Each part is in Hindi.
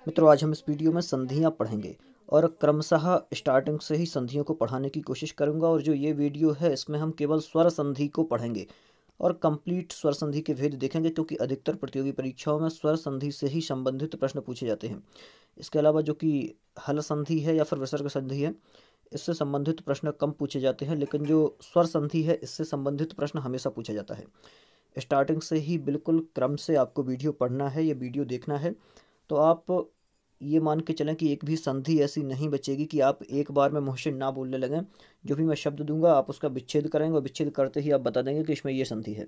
मित्रों, आज हम इस वीडियो में संधियाँ पढ़ेंगे और क्रमशः स्टार्टिंग से ही संधियों को पढ़ाने की कोशिश करूंगा। और जो ये वीडियो है इसमें हम केवल स्वर संधि को पढ़ेंगे और कंप्लीट स्वर संधि के भेद देखेंगे, क्योंकि अधिकतर प्रतियोगी परीक्षाओं में स्वर संधि से ही संबंधित प्रश्न पूछे जाते हैं। इसके अलावा जो कि हल संधि है या फिर विसर्ग संधि है, इससे संबंधित प्रश्न कम पूछे जाते हैं, लेकिन जो स्वर संधि है इससे संबंधित प्रश्न हमेशा पूछा जाता है। स्टार्टिंग से ही बिल्कुल क्रम से आपको वीडियो पढ़ना है, ये वीडियो देखना है। तो आप ये मान के चलें कि एक भी संधि ऐसी नहीं बचेगी कि आप एक बार में मुँह से ना बोलने लगें। जो भी मैं शब्द दूंगा आप उसका विच्छेद करेंगे और विच्छेद करते ही आप बता देंगे कि इसमें ये संधि है।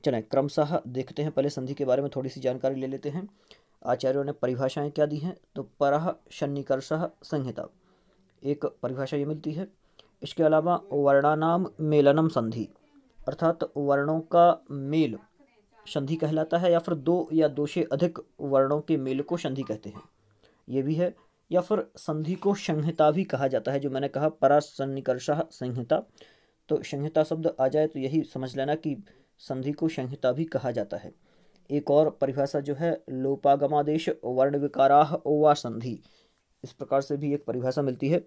चलें क्रमशः देखते हैं। पहले संधि के बारे में थोड़ी सी जानकारी ले लेते हैं। आचार्यों ने परिभाषाएं क्या दी हैं, तो परः सन्निकर्षः संहिता, एक परिभाषा ये मिलती है। इसके अलावा वर्णानाम मेलनम संधि, अर्थात वर्णों का मेल संधि कहलाता है, या फिर दो या दो से अधिक वर्णों के मेल को संधि कहते हैं, ये भी है। या फिर संधि को संहिता भी कहा जाता है, जो मैंने कहा परासन्निकर्षः संहिता। तो संहिता शब्द आ जाए तो यही समझ लेना कि संधि को संहिता भी कहा जाता है। एक और परिभाषा जो है लोपागमादेश वर्ण विकाराः वा संधि, इस प्रकार से भी एक परिभाषा मिलती है।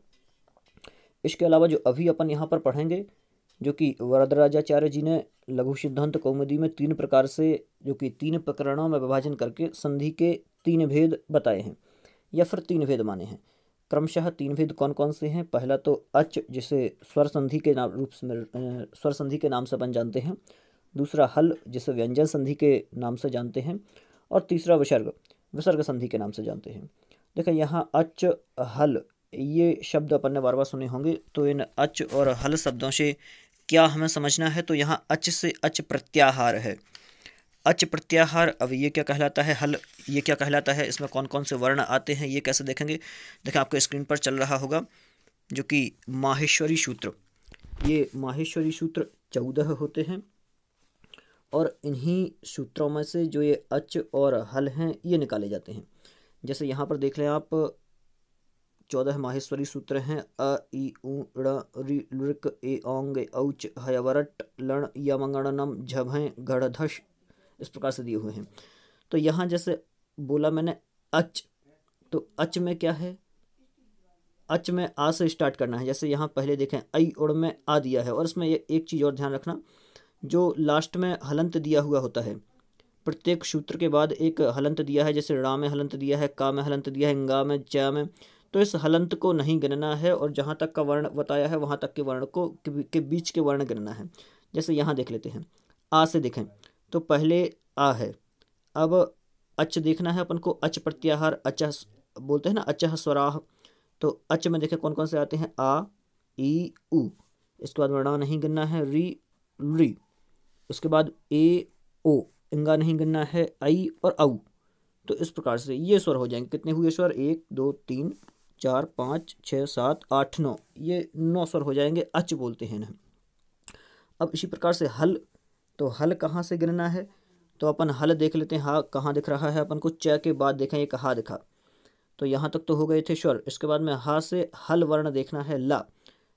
इसके अलावा जो अभी अपन यहाँ पर पढ़ेंगे, जो कि वरदराजाचार्य जी ने लघु सिद्धांत कौमुदी में 3 प्रकार से, जो कि 3 प्रकरणों में विभाजन करके संधि के 3 भेद बताए हैं या फिर 3 भेद माने हैं। क्रमशः 3 भेद कौन कौन से हैं? पहला तो अच, जिसे स्वर संधि के स्वर संधि के नाम से अपन जानते हैं। दूसरा हल, जिसे व्यंजन संधि के नाम से जानते हैं। और तीसरा विसर्ग, विसर्ग संधि के नाम से जानते हैं। देखिए यहाँ अच, हल, ये शब्द अपन ने बार बार सुने होंगे। तो इन अच और हल शब्दों से क्या हमें समझना है? तो यहाँ अच से अच प्रत्याहार है। अच प्रत्याहार, अब ये क्या कहलाता है? हल ये क्या कहलाता है? इसमें कौन कौन से वर्ण आते हैं ये कैसे देखेंगे? देखें, आपको स्क्रीन पर चल रहा होगा जो कि माहेश्वरी सूत्र। ये माहेश्वरी सूत्र 14 होते हैं और इन्हीं सूत्रों में से जो ये अच और हल हैं ये निकाले जाते हैं। जैसे यहाँ पर देख लें आप, 14 माहेश्वरी सूत्र हैं। अ इ उ ऋ ऋ लृक ए औंग औच हयवरट लण यमंगणनम झभय गढ़धश, इस प्रकार से दिए हुए हैं। तो यहाँ जैसे बोला मैंने अच, तो अच में क्या है? अच में आ से स्टार्ट करना है। जैसे यहाँ पहले देखें आई उड़ में आ दिया है, और इसमें ये एक चीज़ और ध्यान रखना, जो लास्ट में हलंत दिया हुआ होता है, प्रत्येक सूत्र के बाद एक हलंत दिया है। जैसे रा में हलंत दिया है, का में हलंत दिया है, गा में, च में, तो इस हलंत को नहीं गिनना है और जहाँ तक का वर्ण बताया है वहाँ तक के वर्ण को के बीच के वर्ण गिनना है। जैसे यहाँ देख लेते हैं, आ से देखें तो पहले आ है। अब अच देखना है अपन को, अच प्रत्याहार, अच बोलते हैं ना, अचः स्वराह। तो अच में देखें कौन कौन से आते हैं, आ ई उ। इसके बाद वर्ण नहीं गिनना है, री री। उसके बाद ए ओ, इंगा नहीं गिनना है, आई और औ। तो इस प्रकार से ये स्वर हो जाएंगे। कितने हुए स्वर? 1 2 3 4 5 6 7 8 9, ये 9 स्वर हो जाएंगे, अच बोलते हैं इन्हें। अब इसी प्रकार से हल, तो हल कहाँ से गिनना है? तो अपन हल देख लेते हैं। हा कहाँ दिख रहा है अपन को? च के बाद देखें एक हा दिखा, तो यहाँ तक तो हो गए थे स्वर। इसके बाद में हा से हल वर्ण देखना है, ला।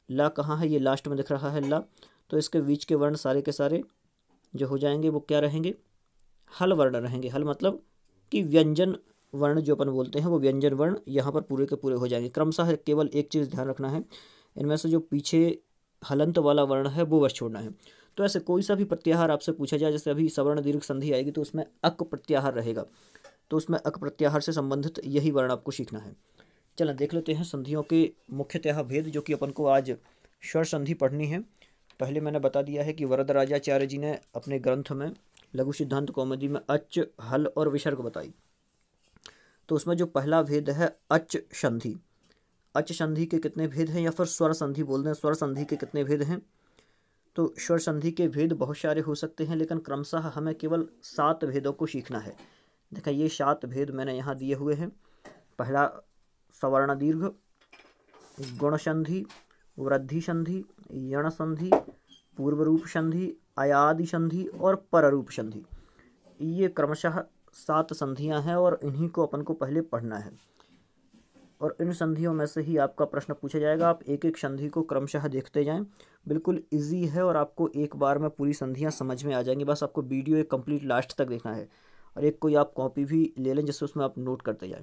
ला कहाँ है? ये लास्ट में दिख रहा है ला। तो इसके बीच के वर्ण सारे के सारे जो हो जाएंगे वो क्या रहेंगे? हल वर्ण रहेंगे। हल मतलब कि व्यंजन वर्ण जो अपन बोलते हैं, वो व्यंजन वर्ण यहाँ पर पूरे के पूरे हो जाएंगे। क्रमशः केवल एक चीज़ ध्यान रखना है, इनमें से जो पीछे हलंत वाला वर्ण है वो बस छोड़ना है। तो ऐसे कोई सा भी प्रत्याहार आपसे पूछा जाए, जैसे अभी सवर्ण दीर्घ संधि आएगी तो उसमें अक प्रत्याहार रहेगा, तो उसमें अक प्रत्याहार से संबंधित यही वर्ण आपको सीखना है। चलें देख लेते हैं संधियों के मुख्यतः भेद, जो कि अपन को आज स्वर संधि पढ़नी है। पहले मैंने बता दिया है कि वरदराजाचार्य जी ने अपने ग्रंथ में लघु सिद्धांत कौमुदी में अच, हल और विसर्ग बताई। तो उसमें जो पहला भेद है अच संधि, अच संधि के कितने भेद हैं, या फिर स्वर संधि बोल दें, स्वर संधि के कितने भेद हैं? तो स्वर संधि के भेद बहुत सारे हो सकते हैं, लेकिन क्रमशः हमें केवल 7 भेदों को सीखना है। देखा, ये 7 भेद मैंने यहाँ दिए हुए हैं। पहला सवर्ण दीर्घ, गुण संधि, वृद्धि संधि, यण संधि, पूर्व रूप संधि, अयादि संधि और पररूप संधि। ये क्रमशः 7 संधियां हैं और इन्हीं को अपन को पहले पढ़ना है। और इन संधियों में से ही आपका प्रश्न पूछा जाएगा। आप एक एक संधि को क्रमशः देखते जाएं, बिल्कुल इजी है और आपको एक बार में पूरी संधियां समझ में आ जाएंगी। बस आपको वीडियो एक कंप्लीट लास्ट तक देखना है, और एक कोई आप कॉपी भी ले लें जिससे उसमें आप नोट करते जाएं।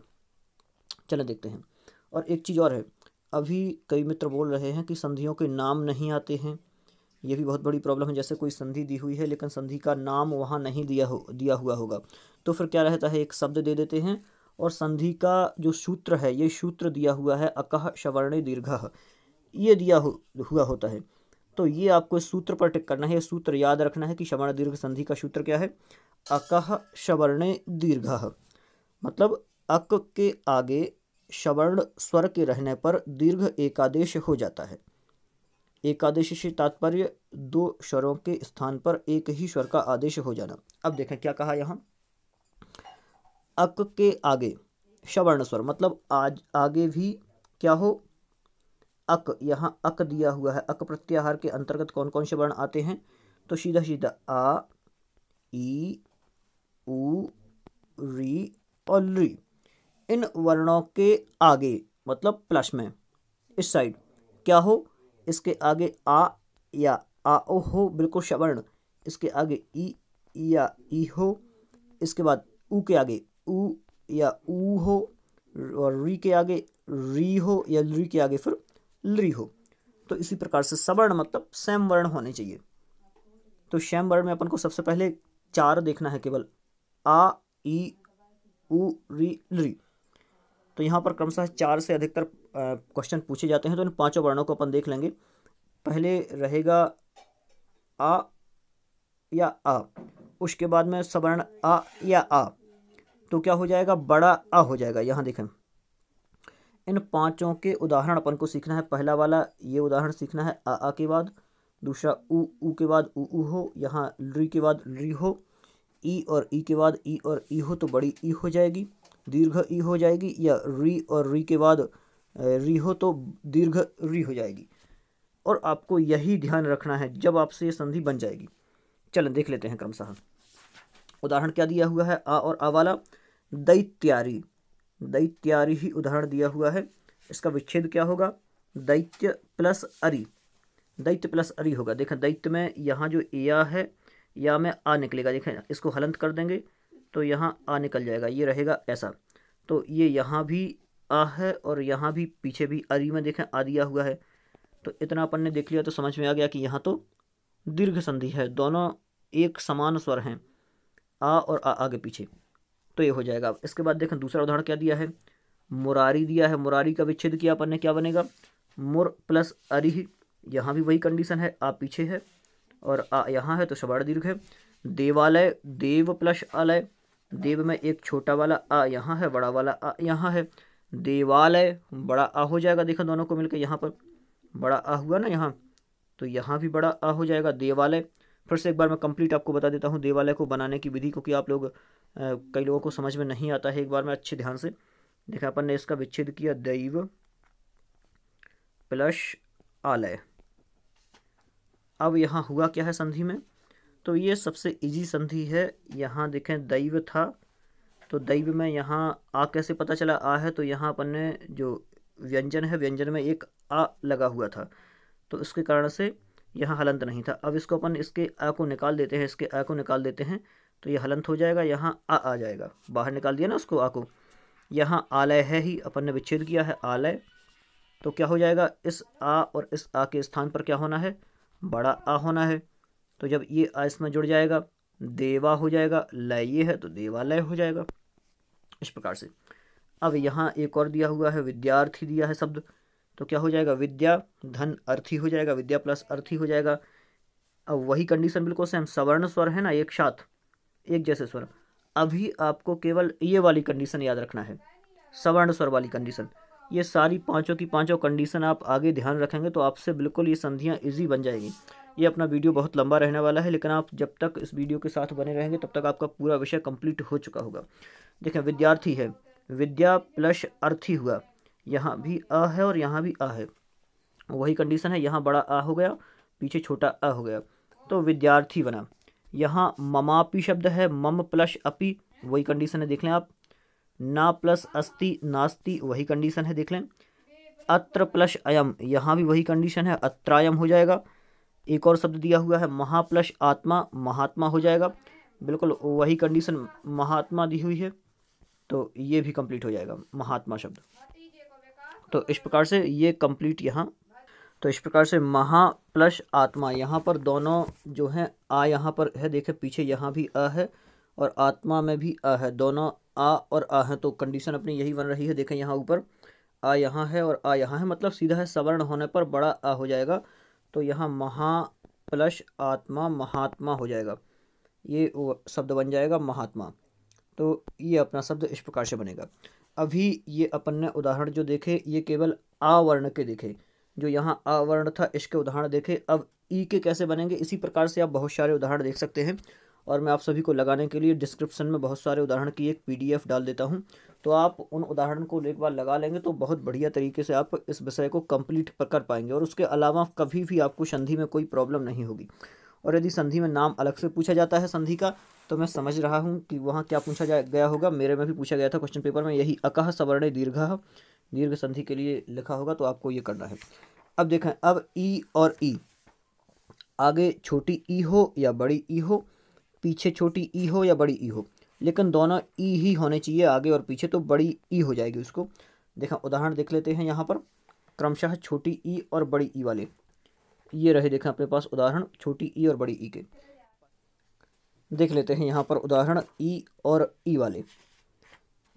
चलें देखते हैं। और एक चीज़ और है, अभी कई मित्र बोल रहे हैं कि संधियों के नाम नहीं आते हैं, ये भी बहुत बड़ी प्रॉब्लम है। जैसे कोई संधि दी हुई है लेकिन संधि का नाम वहाँ नहीं दिया हुआ होगा, तो फिर क्या रहता है, एक शब्द दे देते हैं और संधि का जो सूत्र है, ये सूत्र दिया हुआ है अकः सवर्णे दीर्घः, ये दिया हुआ होता है। तो ये आपको इस सूत्र पर टिक करना है, ये सूत्र याद रखना है कि सवर्ण दीर्घ संधि का सूत्र क्या है, अकः सवर्णे दीर्घः। मतलब अक के आगे सवर्ण स्वर के रहने पर दीर्घ एकादेश हो जाता है। एकादेश से तात्पर्य दो स्वरों के स्थान पर एक ही स्वर का आदेश हो जाना। अब देखें क्या कहा यहाँ, अक के आगे सवर्ण स्वर, मतलब आज आगे भी क्या हो, अक, यहाँ अक दिया हुआ है। अक प्रत्याहार के अंतर्गत कौन कौन से वर्ण आते हैं, तो सीधा सीधा आ, ई, उ, री और ली। इन वर्णों के आगे मतलब प्लस में इस साइड क्या हो, इसके आगे आ या आ ओ हो, बिल्कुल सवर्ण। इसके आगे ई या ई हो, इसके बाद उ के आगे उ या ऊ हो, और री के आगे री हो या री के आगे फिर ली हो। तो इसी प्रकार से सवर्ण मतलब सेम वर्ण होने चाहिए। तो सेम वर्ण में अपन को सबसे पहले 4 देखना है केवल, आ, ई, उ, री, ली। तो यहाँ पर क्रमशः 4 से अधिकतर क्वेश्चन पूछे जाते हैं, तो इन 5 वर्णों को अपन देख लेंगे। पहले रहेगा आ या आ, उसके बाद में सवर्ण आ या आ, तो क्या हो जाएगा, बड़ा आ हो जाएगा। यहाँ देखें, इन 5 के उदाहरण अपन को सीखना है। पहला वाला ये उदाहरण सीखना है, आ के बाद, दूसरा उ के बाद उ हो, यहाँ री के बाद री हो, ई और ई के बाद ई और ई हो तो बड़ी ई हो जाएगी, दीर्घ ई हो जाएगी, या री और री के बाद री हो तो दीर्घ री हो जाएगी। और आपको यही ध्यान रखना है जब आपसे ये संधि बन जाएगी। चलें देख लेते हैं क्रमशः। उदाहरण क्या दिया हुआ है, आ और आ वाला, दैत्यारी, दैत्यारी ही उदाहरण दिया हुआ है। इसका विच्छेद क्या होगा, दैत्य प्लस अरि, दैत्य प्लस अरि होगा। देखें दैत्य में यहाँ जो या है, या में आ निकलेगा। देखें इसको हलंत कर देंगे तो यहाँ आ निकल जाएगा, ये रहेगा ऐसा। तो ये यहाँ भी आ है और यहाँ भी पीछे भी अरि में देखें आ दिया हुआ है। तो इतना अपन ने देख लिया तो समझ में आ गया कि यहाँ तो दीर्घ संधि है, दोनों एक समान स्वर हैं, आ और आ आगे पीछे, तो ये हो जाएगा। इसके बाद देखें दूसरा उदाहरण क्या दिया है, मुरारी दिया है। मुरारी का विच्छेद किया अपन ने, क्या बनेगा, मुर प्लस अरि, यहाँ भी वही कंडीशन है, आ पीछे है और आ यहाँ है तो सवर्ण दीर्घ है। देवालय, देव प्लस आलय, देव में एक छोटा वाला आ यहाँ है, बड़ा वाला आ यहाँ है, देवालय बड़ा आ हो जाएगा। देखो दोनों को मिलकर यहाँ पर बड़ा आ हुआ ना यहाँ, तो यहाँ भी बड़ा आ हो जाएगा, देवालय। फिर से एक बार मैं कंप्लीट आपको बता देता हूँ देवालय को बनाने की विधि, क्योंकि आप लोग कई लोगों को समझ में नहीं आता है। एक बार मैं अच्छे ध्यान से देखा, अपन ने इसका विच्छेद किया, दैव प्लस आलय। अब यहाँ हुआ क्या है संधि में, तो ये सबसे इजी संधि है। यहाँ देखें दैव था, तो दैव में यहाँ आ कैसे पता चला आ है, तो यहाँ अपन ने जो व्यंजन है, व्यंजन में एक आ लगा हुआ था, तो इसके कारण से यहाँ हलंत नहीं था। अब इसको अपन इसके आ को निकाल देते हैं, इसके आ को निकाल देते हैं तो ये हलंत हो जाएगा, यहाँ आ जाएगा, बाहर निकाल दिया ना उसको आ को। यहाँ आलय है ही, अपन ने विच्छेद किया है आलय, तो क्या हो जाएगा, इस आ और इस आ के स्थान पर क्या होना है, बड़ा आ होना है। तो जब ये आ इसमें जुड़ जाएगा, देवा हो जाएगा, लय ये है तो देवालय हो जाएगा, इस प्रकार से। अब यहाँ एक और दिया हुआ है, विद्यार्थी दिया है शब्द, तो क्या हो जाएगा, विद्या धन अर्थी हो जाएगा, विद्या प्लस अर्थी हो जाएगा। अब वही कंडीशन बिल्कुल सेम, सवर्ण स्वर है ना एक साथ, एक जैसे स्वर। अभी आपको केवल ये वाली कंडीशन याद रखना है, सवर्ण स्वर वाली कंडीशन। ये सारी 5 की 5 कंडीशन आप आगे ध्यान रखेंगे तो आपसे बिल्कुल ये संधियाँ ईजी बन जाएगी। ये अपना वीडियो बहुत लंबा रहने वाला है, लेकिन आप जब तक इस वीडियो के साथ बने रहेंगे तब तक आपका पूरा विषय कंप्लीट हो चुका होगा। देखें विद्यार्थी है, विद्या प्लस अर्थी हुआ, यहाँ भी आ है और यहाँ भी आ है, वही कंडीशन है, यहाँ बड़ा आ हो गया, पीछे छोटा आ हो गया, तो विद्यार्थी बना। यहाँ ममापी शब्द है, मम प्लस अपी, वही कंडीशन है, देख लें आप। ना प्लस अस्ति नास्ति, वही कंडीशन है, देख लें। अत्र प्लस अयम, यहाँ भी वही कंडीशन है, अत्रायम हो जाएगा। एक और शब्द दिया हुआ है, महा प्लस आत्मा, महात्मा हो जाएगा, बिल्कुल वही कंडीशन महात्मा दी हुई है। तो ये भी कंप्लीट हो जाएगा महात्मा शब्द। तो इस प्रकार से ये कंप्लीट यहाँ, तो इस प्रकार से महा प्लस आत्मा, यहाँ पर दोनों जो हैं आ यहाँ पर है, देखें पीछे यहाँ भी आ है और आत्मा में भी आ है, दोनों आ और आ हैं, तो कंडीशन अपनी यही बन रही है। देखें यहाँ ऊपर आ यहाँ है और आ यहाँ है, मतलब सीधा है सवर्ण होने पर बड़ा आ हो जाएगा, तो यहाँ महा प्लस आत्मा महात्मा हो जाएगा, ये वो शब्द बन जाएगा महात्मा। तो ये अपना शब्द इस प्रकार से बनेगा। अभी ये अपन ने उदाहरण जो देखे ये केवल आ वर्ण के देखे, जो यहाँ आ वर्ण था इसके उदाहरण देखे। अब ई के कैसे बनेंगे, इसी प्रकार से आप बहुत सारे उदाहरण देख सकते हैं, और मैं आप सभी को लगाने के लिए डिस्क्रिप्शन में बहुत सारे उदाहरण की एक PDF डाल देता हूँ, तो आप उन उदाहरण को एक बार लगा लेंगे तो बहुत बढ़िया तरीके से आप इस विषय को कंप्लीट कर पाएंगे, और उसके अलावा कभी भी आपको संधि में कोई प्रॉब्लम नहीं होगी। और यदि संधि में नाम अलग से पूछा जाता है संधि का, तो मैं समझ रहा हूँ कि वहाँ क्या पूछा गया होगा, मेरे में भी पूछा गया था क्वेश्चन पेपर में, यही अकह सवर्णे दीर्घः, दीर्घ संधि के लिए लिखा होगा, तो आपको ये करना है। अब देखें, अब ई और ई, आगे छोटी ई हो या बड़ी ई हो, पीछे छोटी ई हो या बड़ी ई हो, लेकिन दोनों ई ही होने चाहिए आगे और पीछे, तो बड़ी ई हो जाएगी उसको। देखा उदाहरण देख लेते हैं यहाँ पर, क्रमशः छोटी ई और बड़ी ई वाले ये रहे, देखें अपने पास उदाहरण छोटी ई और बड़ी ई के। देख लेते हैं यहाँ पर उदाहरण ई और ई वाले।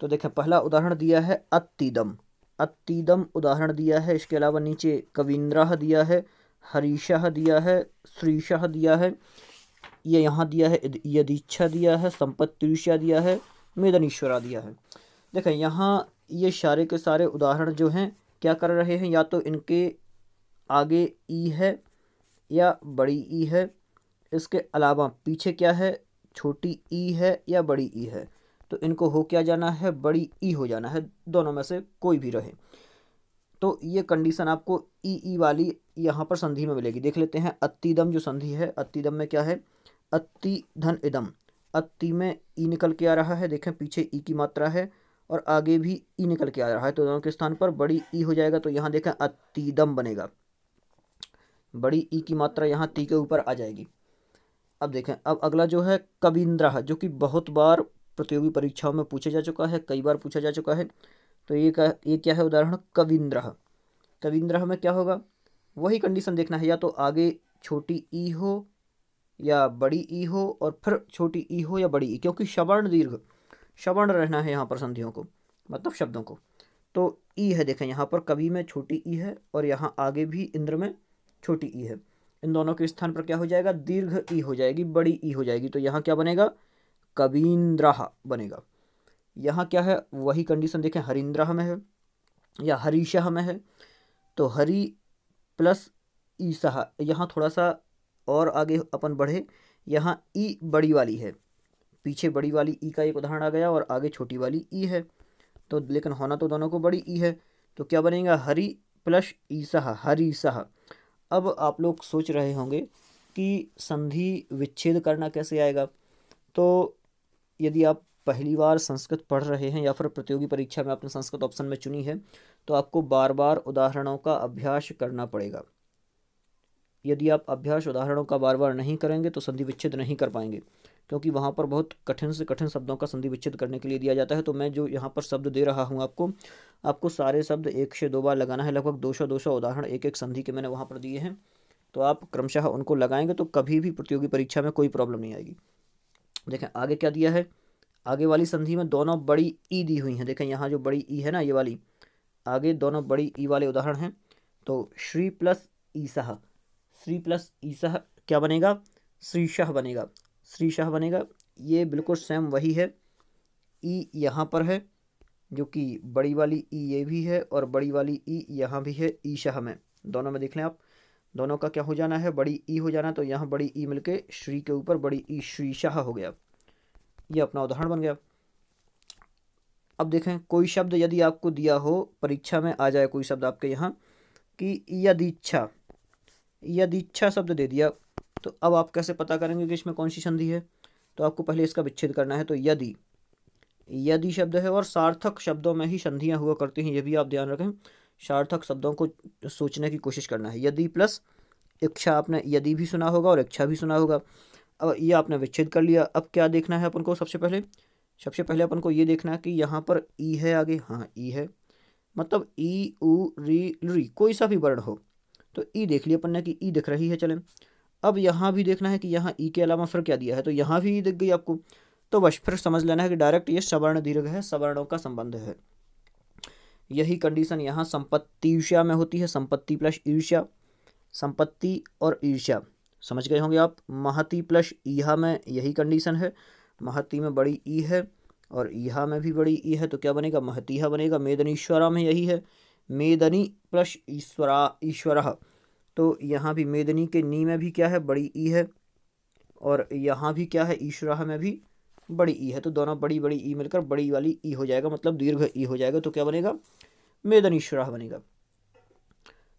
तो देखें पहला उदाहरण दिया है अत्तीदम, अत्तीदम उदाहरण दिया है, इसके अलावा नीचे कवींद्रः दिया है, हरीशः दिया है, श्रीशः दिया है, ये यहाँ दिया है यदीच्छा दिया है, संपत्तिशा दिया है, मेदनीश्वरा दिया है। देखें यहाँ ये सारे के सारे उदाहरण जो हैं क्या कर रहे हैं, या तो इनके आगे ई है या बड़ी ई है, इसके अलावा पीछे क्या है, छोटी ई है या बड़ी ई है, तो इनको हो क्या जाना है, बड़ी ई हो जाना है, दोनों में से कोई भी रहे। तो ये कंडीशन आपको ई वाली यहाँ पर संधि में मिलेगी। देख लेते हैं अत्तीदम जो संधि है, अत्तीदम में क्या है, अत्ति धन इदम, अत्ति में ई निकल के आ रहा है, देखें पीछे ई की मात्रा है और आगे भी ई निकल के आ रहा है, तो दोनों के स्थान पर बड़ी ई हो जाएगा, तो यहाँ देखें अत्तीदम बनेगा, बड़ी ई की मात्रा यहाँ ती के ऊपर आ जाएगी। अब देखें, अब अगला जो है कवींद्रः, जो कि बहुत बार प्रतियोगी परीक्षाओं में पूछा जा चुका है, कई बार पूछा जा चुका है, तो ये क्या है उदाहरण, कवींद्रः। कवींद्रः में क्या होगा, वही कंडीशन देखना है, या तो आगे छोटी ई हो या बड़ी ई हो और फिर छोटी ई हो या बड़ी ई, क्योंकि सवर्ण दीर्घ सवर्ण रहना है यहाँ पर संधियों को, मतलब शब्दों को। तो ई है, देखें यहाँ पर कवि में छोटी ई है और यहाँ आगे भी इंद्र में छोटी ई है, इन दोनों के स्थान पर क्या हो जाएगा, दीर्घ ई हो जाएगी, बड़ी ई हो जाएगी, तो यहाँ क्या बनेगा, कवींद्रः बनेगा। यहाँ क्या है, वही कंडीशन देखें, हरींद्रः में है या हरीशः में है, तो हरि प्लस ईसः, यहाँ थोड़ा सा और आगे अपन बढ़े, यहाँ ई बड़ी वाली है, पीछे बड़ी वाली ई का एक उदाहरण आ गया और आगे छोटी वाली ई है, तो लेकिन होना तो दोनों को बड़ी ई है, तो क्या बनेगा, हरि प्लस ईसः, हरीसः। अब आप लोग सोच रहे होंगे कि संधि विच्छेद करना कैसे आएगा, तो यदि आप पहली बार संस्कृत पढ़ रहे हैं या फिर प्रतियोगी परीक्षा में आपने संस्कृत ऑप्शन में चुनी है, तो आपको बार बार उदाहरणों का अभ्यास करना पड़ेगा। यदि आप अभ्यास उदाहरणों का बार बार नहीं करेंगे तो संधि विच्छेद नहीं कर पाएंगे, क्योंकि वहाँ पर बहुत कठिन से कठिन शब्दों का संधि विच्छेद करने के लिए दिया जाता है। तो मैं जो यहाँ पर शब्द दे रहा हूँ आपको सारे शब्द 1 से 2 बार लगाना है, लगभग 200 उदाहरण एक एक संधि के मैंने वहाँ पर दिए हैं, तो आप क्रमशः उनको लगाएंगे तो कभी भी प्रतियोगी परीक्षा में कोई प्रॉब्लम नहीं आएगी। देखें आगे क्या दिया है, आगे वाली संधि में दोनों बड़ी ई दी हुई हैं, देखें यहाँ जो बड़ी ई है ना, ये वाली, आगे दोनों बड़ी ई वाले उदाहरण हैं, तो श्री प्लस ईसः, श्री प्लस ईसः क्या बनेगा, श्रीशः बनेगा, श्रीशः बनेगा, ये बिल्कुल सेम वही है, ई यहाँ पर है जो कि बड़ी वाली ई ये भी है और बड़ी वाली ई यहाँ भी है, ईशः में, दोनों में देख लें आप, दोनों का क्या हो जाना है, बड़ी ई हो जाना, तो यहाँ बड़ी ई मिलके श्री के ऊपर बड़ी ई श्रीशः हो गया, ये अपना उदाहरण बन गया। अब देखें कोई शब्द यदि आपको दिया हो, परीक्षा में आ जाए कोई शब्द आपके यहाँ कि यदीच्छा, यदीच्छा शब्द दे दिया, तो अब आप कैसे पता करेंगे कि इसमें कौन सी संधि है, तो आपको पहले इसका विच्छेद करना है। तो यदि, यदि शब्द है और सार्थक शब्दों में ही संधियाँ हुआ करती हैं, ये भी आप ध्यान रखें, सार्थक शब्दों को सोचने की कोशिश करना है। यदि प्लस इच्छा, आपने यदि भी सुना होगा और इच्छा भी सुना होगा। अब ये आपने विच्छेद कर लिया, अब क्या देखना है अपन को, सबसे पहले सबसे पहले अपन को ये देखना है कि यहाँ पर ई है आगे, हाँ ई है, मतलब ई उ री कोई सा भी वर्ण हो तो ई देख लिया अपन ने कि ई दिख रही है। चलें अब यहाँ भी देखना है कि यहाँ ई के अलावा फिर क्या दिया है, तो यहाँ भी ई दिख गई आपको, तो बस फिर समझ लेना है कि डायरेक्ट ये सवर्ण दीर्घ है, सवर्णों का संबंध है। यही कंडीशन यहाँ संपत्ति ईर्ष्या में होती है, संपत्ति प्लस ईर्ष्या, संपत्ति और ईर्ष्या समझ गए होंगे आप। महति प्लस ईहा में यही कंडीशन है, महति में बड़ी ई है और ईहा में भी बड़ी ई है, तो क्या बनेगा, महतीहा बनेगा। मेदनीश्वरा में यही है, मेदनी प्लस ईश्वरा ईश्वरः, तो यहाँ भी मेदनी के नी में भी क्या है, बड़ी ई है, और यहाँ भी क्या है, ईश्वरः में भी बड़ी ई है, तो दोनों बड़ी बड़ी ई मिलकर बड़ी वाली ई हो जाएगा, मतलब दीर्घ ई हो जाएगा, तो क्या बनेगा, मेदनीश्वरः बनेगा।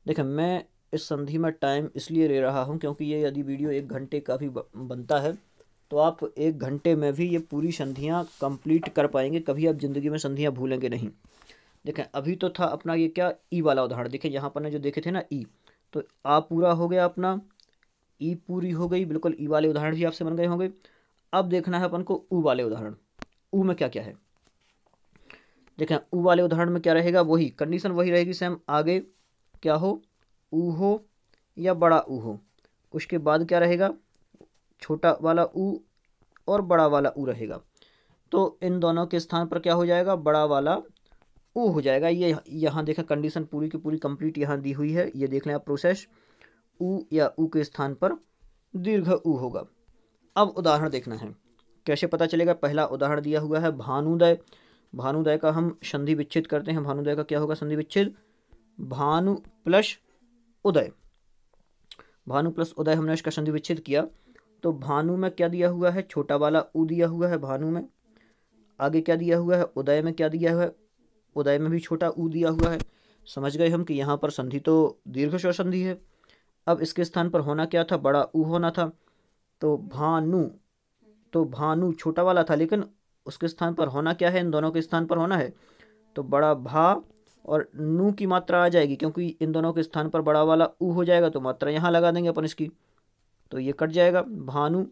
देखें मैं इस संधि में टाइम इसलिए ले रहा हूँ क्योंकि ये यदि वीडियो 1 घंटे का भी बनता है तो आप 1 घंटे में भी ये पूरी संधियाँ कंप्लीट कर पाएंगे, कभी आप ज़िंदगी में संधियाँ भूलेंगे नहीं। देखें अभी तो था अपना ये क्या, ई वाला उदाहरण, देखें यहाँ पर ने जो देखे थे ना ई, तो आ पूरा हो गया अपना, ई पूरी हो गई, बिल्कुल ई वाले उदाहरण भी आपसे बन गए होंगे। अब देखना है अपन को ऊ वाले उदाहरण, ऊ में क्या क्या है। देखें ऊ वाले उदाहरण में क्या रहेगा, वही कंडीशन वही रहेगी सेम, आगे क्या हो, ऊ हो या बड़ा ऊ हो, उसके बाद क्या रहेगा, छोटा वाला ऊ और बड़ा वाला ऊ रहेगा, तो इन दोनों के स्थान पर क्या हो जाएगा, बड़ा वाला ऊ हो जाएगा। ये यहाँ देखा कंडीशन पूरी की पूरी कंप्लीट यहाँ दी हुई है, ये देख लें आप प्रोसेस, ऊ या ऊ के स्थान पर दीर्घ ऊ होगा। अब उदाहरण देखना है, कैसे पता चलेगा, पहला उदाहरण दिया हुआ है भानुदय, भानुदय का हम संधि विच्छेद करते हैं, भानुदय का क्या होगा संधि विच्छेद, भानु प्लस उदय, भानु प्लस उदय हमने इसका संधि विच्छेद किया, तो भानु में क्या दिया हुआ है, छोटा वाला ऊ दिया हुआ है भानु में, आगे क्या दिया हुआ है, उदय में क्या दिया हुआ है, उदय में भी छोटा ऊ दिया हुआ है। समझ गए हम कि यहाँ पर संधि तो दीर्घ स्वर संधि है। अब इसके स्थान पर होना क्या था, बड़ा ऊ होना था, तो भानु, तो भानु छोटा वाला था लेकिन उसके स्थान पर होना क्या है, इन दोनों के स्थान पर होना है तो बड़ा भा और नू की मात्रा आ जाएगी, क्योंकि इन दोनों के स्थान पर बड़ा वाला ऊ हो जाएगा, तो मात्रा यहाँ लगा देंगे अपन इसकी, तो ये कट जाएगा भानु।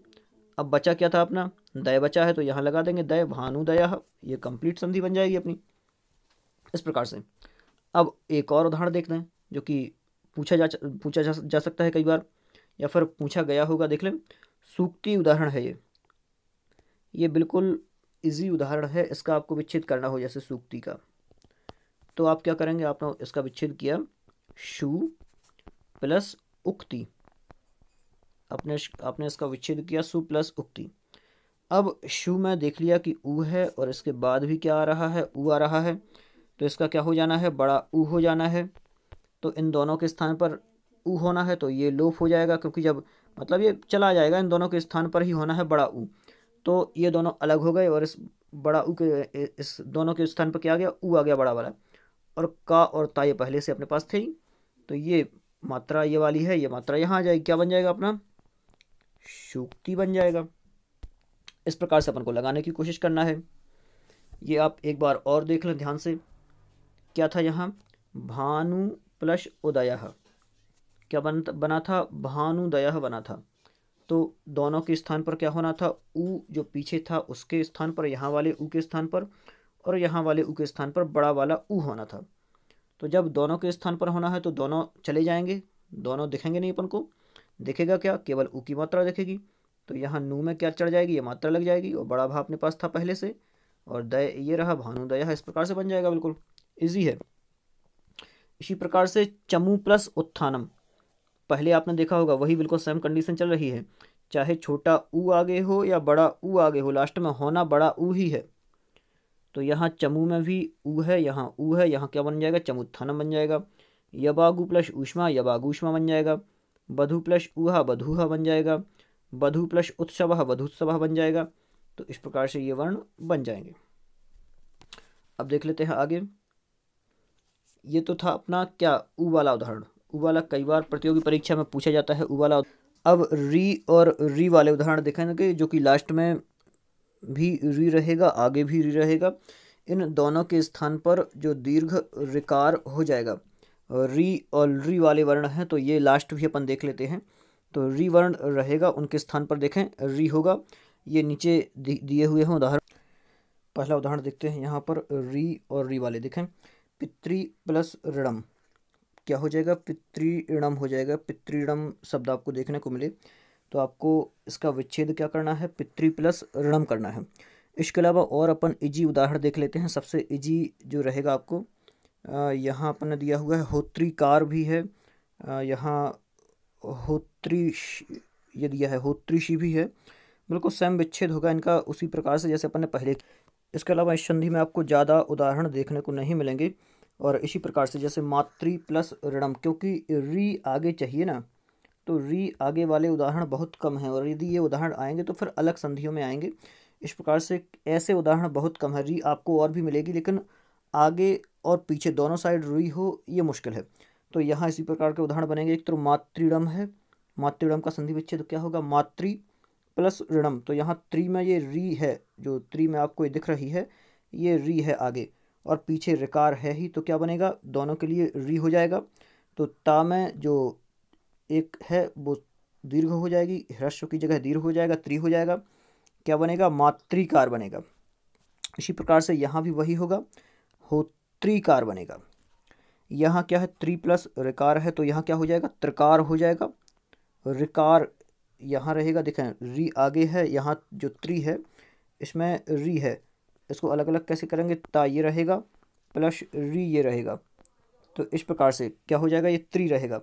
अब बचा क्या था अपना, दय बचा है, तो यहाँ लगा देंगे दय, भानु दया, ये कंप्लीट संधि बन जाएगी अपनी इस प्रकार से। अब एक और उदाहरण देखते हैं जो कि पूछा जा सकता है कई बार, या फिर पूछा गया होगा, देख लें। सूक्ति उदाहरण है ये बिल्कुल इजी उदाहरण है, इसका आपको विच्छेद करना हो जैसे सूक्ति का, तो आप क्या करेंगे, आपने इसका विच्छेद किया शु प्लस उक्ति, आपने इसका विच्छेद किया सु प्लस उक्ति। अब शु में देख लिया कि ऊ है और इसके बाद भी क्या आ रहा है, ऊ आ रहा है, तो इसका क्या हो जाना है, बड़ा ऊ हो जाना है, तो इन दोनों के स्थान पर ऊ होना है, तो ये लोप हो जाएगा, क्योंकि जब मतलब ये चला जाएगा, इन दोनों के स्थान पर ही होना है बड़ा ऊ, तो ये दोनों अलग हो गए और इस बड़ा ऊ के इस दोनों के स्थान पर क्या आ गया, ऊ आ गया बड़ा वाला, और का और ता ये पहले से अपने पास थे ही, तो ये मात्रा ये वाली है, ये मात्रा यहाँ आ जाएगी, क्या बन जाएगा अपना, सूक्ति बन जाएगा। इस प्रकार से अपन को लगाने की कोशिश करना है। ये आप एक बार और देख लें ध्यान से, क्या था यहाँ, भानु प्लस उदयः, क्या बना था, भानुदयः बना था, तो दोनों के स्थान पर क्या होना था, ऊ जो पीछे था उसके स्थान पर, यहाँ वाले ऊ के स्थान पर और यहाँ वाले ऊ के स्थान पर बड़ा वाला ऊ होना था। तो जब दोनों के स्थान पर होना है तो दोनों चले जाएंगे, दोनों दिखेंगे नहीं, अपन को दिखेगा क्या, केवल ऊ की मात्रा दिखेगी, तो यहाँ नू में क्या चढ़ जाएगी, ये मात्रा लग जाएगी, और बड़ा भा अपने पास था पहले से, और दय ये रहा, भानुदयः, इस प्रकार से बन जाएगा, बिल्कुल इजी है। इसी प्रकार से चमू प्लस उत्थानम, पहले आपने देखा होगा वही बिल्कुल सेम कंडीशन चल रही है, चाहे छोटा ऊ आगे हो या बड़ा ऊ आगे हो, लास्ट में होना बड़ा ऊ ही है, तो यहाँ चमू में भी ऊ है, यहाँ ऊ है, यहाँ क्या बन जाएगा, चमुत्थानम बन जाएगा। यबागु प्लस ऊष्मा, यबागुष्मा बन जाएगा। बधु प्लस ऊहा, बधूहा बन जाएगा। बधु प्लस उत्सवः, बधुत्सवः बन जाएगा। तो इस प्रकार से ये वर्ण बन जाएंगे। अब देख लेते हैं आगे। ये तो था अपना क्या, ऊ वाला उदाहरण। ऊ वाला कई बार प्रतियोगी परीक्षा में पूछा जाता है, ऊ वाला। अब री और री वाले उदाहरण देखेंगे, जो कि लास्ट में भी री रहेगा, आगे भी री रहेगा। इन दोनों के स्थान पर जो दीर्घ ऋकार हो जाएगा, री और री वाले वर्ण हैं, तो ये लास्ट भी अपन देख लेते हैं। तो री वर्ण रहेगा, उनके स्थान पर देखें री होगा। ये नीचे दिए हुए हैं उदाहरण। पहला उदाहरण देखते हैं। यहाँ पर री और री वाले देखें, पितृ प्लस ऋणम क्या हो जाएगा, पितृणम हो जाएगा। पितृणम शब्द आपको देखने को मिले तो आपको इसका विच्छेद क्या करना है, पितृ प्लस ऋणम करना है। इसके अलावा और अपन इजी उदाहरण देख लेते हैं। सबसे इजी जो रहेगा आपको, यहाँ अपन ने दिया हुआ है होत्रिकार भी है, यहाँ होत्री ये दिया है, होत्रिशी भी है। बिल्कुल सेम विच्छेद होगा इनका उसी प्रकार से जैसे अपन ने पहले। इसके अलावा इस संधि में आपको ज़्यादा उदाहरण देखने को नहीं मिलेंगे। और इसी प्रकार से जैसे मातृ प्लस ऋणम, क्योंकि री आगे चाहिए ना, तो री आगे वाले उदाहरण बहुत कम हैं, और यदि ये उदाहरण आएंगे तो फिर अलग संधियों में आएंगे। इस प्रकार से ऐसे उदाहरण बहुत कम है। री आपको और भी मिलेगी, लेकिन आगे और पीछे दोनों साइड री हो ये मुश्किल है। तो यहाँ इसी प्रकार के उदाहरण बनेंगे। एक तो मातृणम है, मातृणम का संधि विच्छेद क्या होगा, मातृ प्लस ऋणम। तो यहाँ त्रि में ये री है, जो त्रि में आपको ये दिख रही है ये री है आगे, और पीछे ऋकार है ही, तो क्या बनेगा, दोनों के लिए री हो जाएगा। तो ता में जो एक है वो दीर्घ हो जाएगी, ह्रस्व की जगह दीर्घ हो जाएगा, त्रि हो जाएगा, क्या बनेगा, मातृकार बनेगा। इसी प्रकार से यहाँ भी वही होगा, होत्रिकार बनेगा। यहाँ क्या है, त्रि प्लस ऋकार है, तो यहाँ क्या हो जाएगा, त्रिकार हो जाएगा। ऋकार यहाँ रहेगा, देखें री आगे है, यहाँ जो त्रि है इसमें री है, इसको अलग अलग कैसे करेंगे, ता ये रहेगा प्लस री ये रहेगा, तो इस प्रकार से क्या हो जाएगा, ये त्रि रहेगा।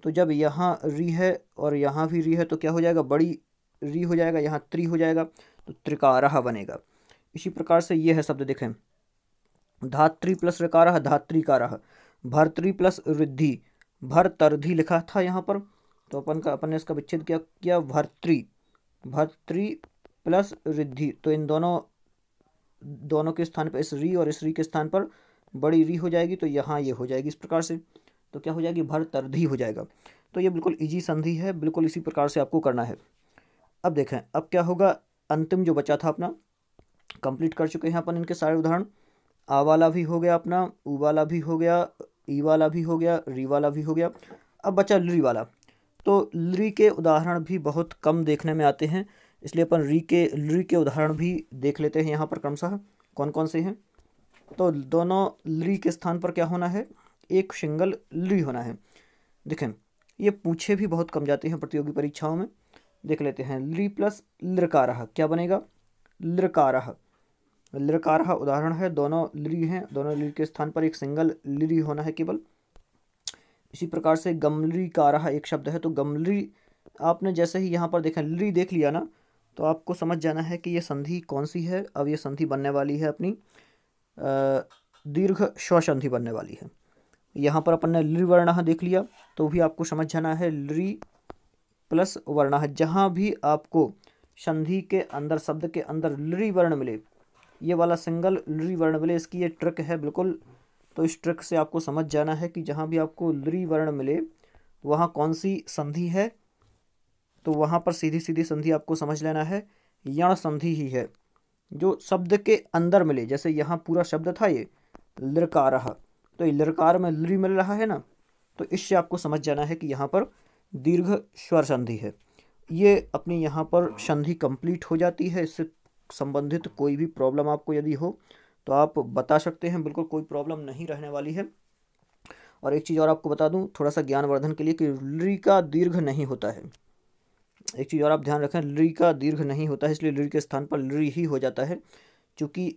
तो जब यहाँ री है और यहाँ भी री है तो क्या हो जाएगा, बड़ी री हो जाएगा, यहाँ त्रि हो जाएगा, तो त्रिकारः बनेगा। इसी प्रकार से ये है शब्द, देखें धात्री प्लस ऋकारः धात्रिकारः, भर्तृ प्लस रिद्धि, भरतर्धि लिखा था यहाँ पर, तो अपन ने इसका विच्छेद क्या किया, भर्तृ, भर्तृ प्लस रिद्धि। तो इन दोनों के स्थान पर, इस री और इस री के स्थान पर बड़ी री हो जाएगी, तो यहाँ ये हो जाएगी इस प्रकार से, तो क्या हो जाएगी, भरतर्धि हो जाएगा। तो ये बिल्कुल इजी संधि है, बिल्कुल इसी प्रकार से आपको करना है। अब देखें अब क्या होगा, अंतिम जो बचा था अपना, कंप्लीट कर चुके हैं अपन इनके सारे उदाहरण। आ वाला भी हो गया अपना, ऊ वाला भी हो गया, ई वाला भी हो गया, री वाला भी हो गया। अब बचा ली वाला। तो ली के उदाहरण भी बहुत कम देखने में आते हैं, इसलिए अपन ली के उदाहरण भी देख लेते हैं यहाँ पर क्रमशः कौन कौन से हैं। तो दोनों ली के स्थान पर क्या होना है, एक सिंगल ली होना है। देखें ये पूछे भी बहुत कम जाते हैं प्रतियोगी परीक्षाओं में। देख लेते हैं, ली प्लस लृकारः क्या बनेगा, लृकारः, लृकारः उदाहरण है, दोनों ली हैं, दोनों ली के स्थान पर एक सिंगल ली होना है केवल। इसी प्रकार से गमलृकारः एक शब्द है, तो गमलृ आपने जैसे ही यहाँ पर देखा ली देख लिया ना, तो आपको समझ जाना है कि ये संधि कौन सी है। अब ये संधि बनने वाली है अपनी दीर्घ श्व संधि बनने वाली है। यहाँ पर अपन ने लृ वर्णः देख लिया, तो भी आपको समझ जाना है लृ प्लस वर्णः। जहाँ भी आपको संधि के अंदर, शब्द के अंदर लृ वर्ण मिले, ये वाला सिंगल लृ वर्ण मिले, इसकी ये ट्रिक है बिल्कुल। तो इस ट्रिक से आपको समझ जाना है कि जहाँ भी आपको लृ वर्ण मिले वहाँ कौन सी संधि है, तो वहाँ पर सीधी सीधी संधि आपको समझ लेना है, यण संधि ही है। जो शब्द के अंदर मिले, जैसे यहाँ पूरा शब्द था ये लृकारः, तो ये लृकार में लृ मिल रहा है ना, तो इससे आपको समझ जाना है कि यहाँ पर दीर्घ स्वर संधि है। ये अपनी यहाँ पर संधि कंप्लीट हो जाती है। इससे संबंधित कोई भी प्रॉब्लम आपको यदि हो तो आप बता सकते हैं, बिल्कुल कोई प्रॉब्लम नहीं रहने वाली है। और एक चीज़ और आपको बता दूं थोड़ा सा ज्ञानवर्धन के लिए, कि लृ का दीर्घ नहीं होता है। एक चीज़ और आप ध्यान रखें, लृ का दीर्घ नहीं होता है, इसलिए लृ के स्थान पर लृ ही हो जाता है। चूँकि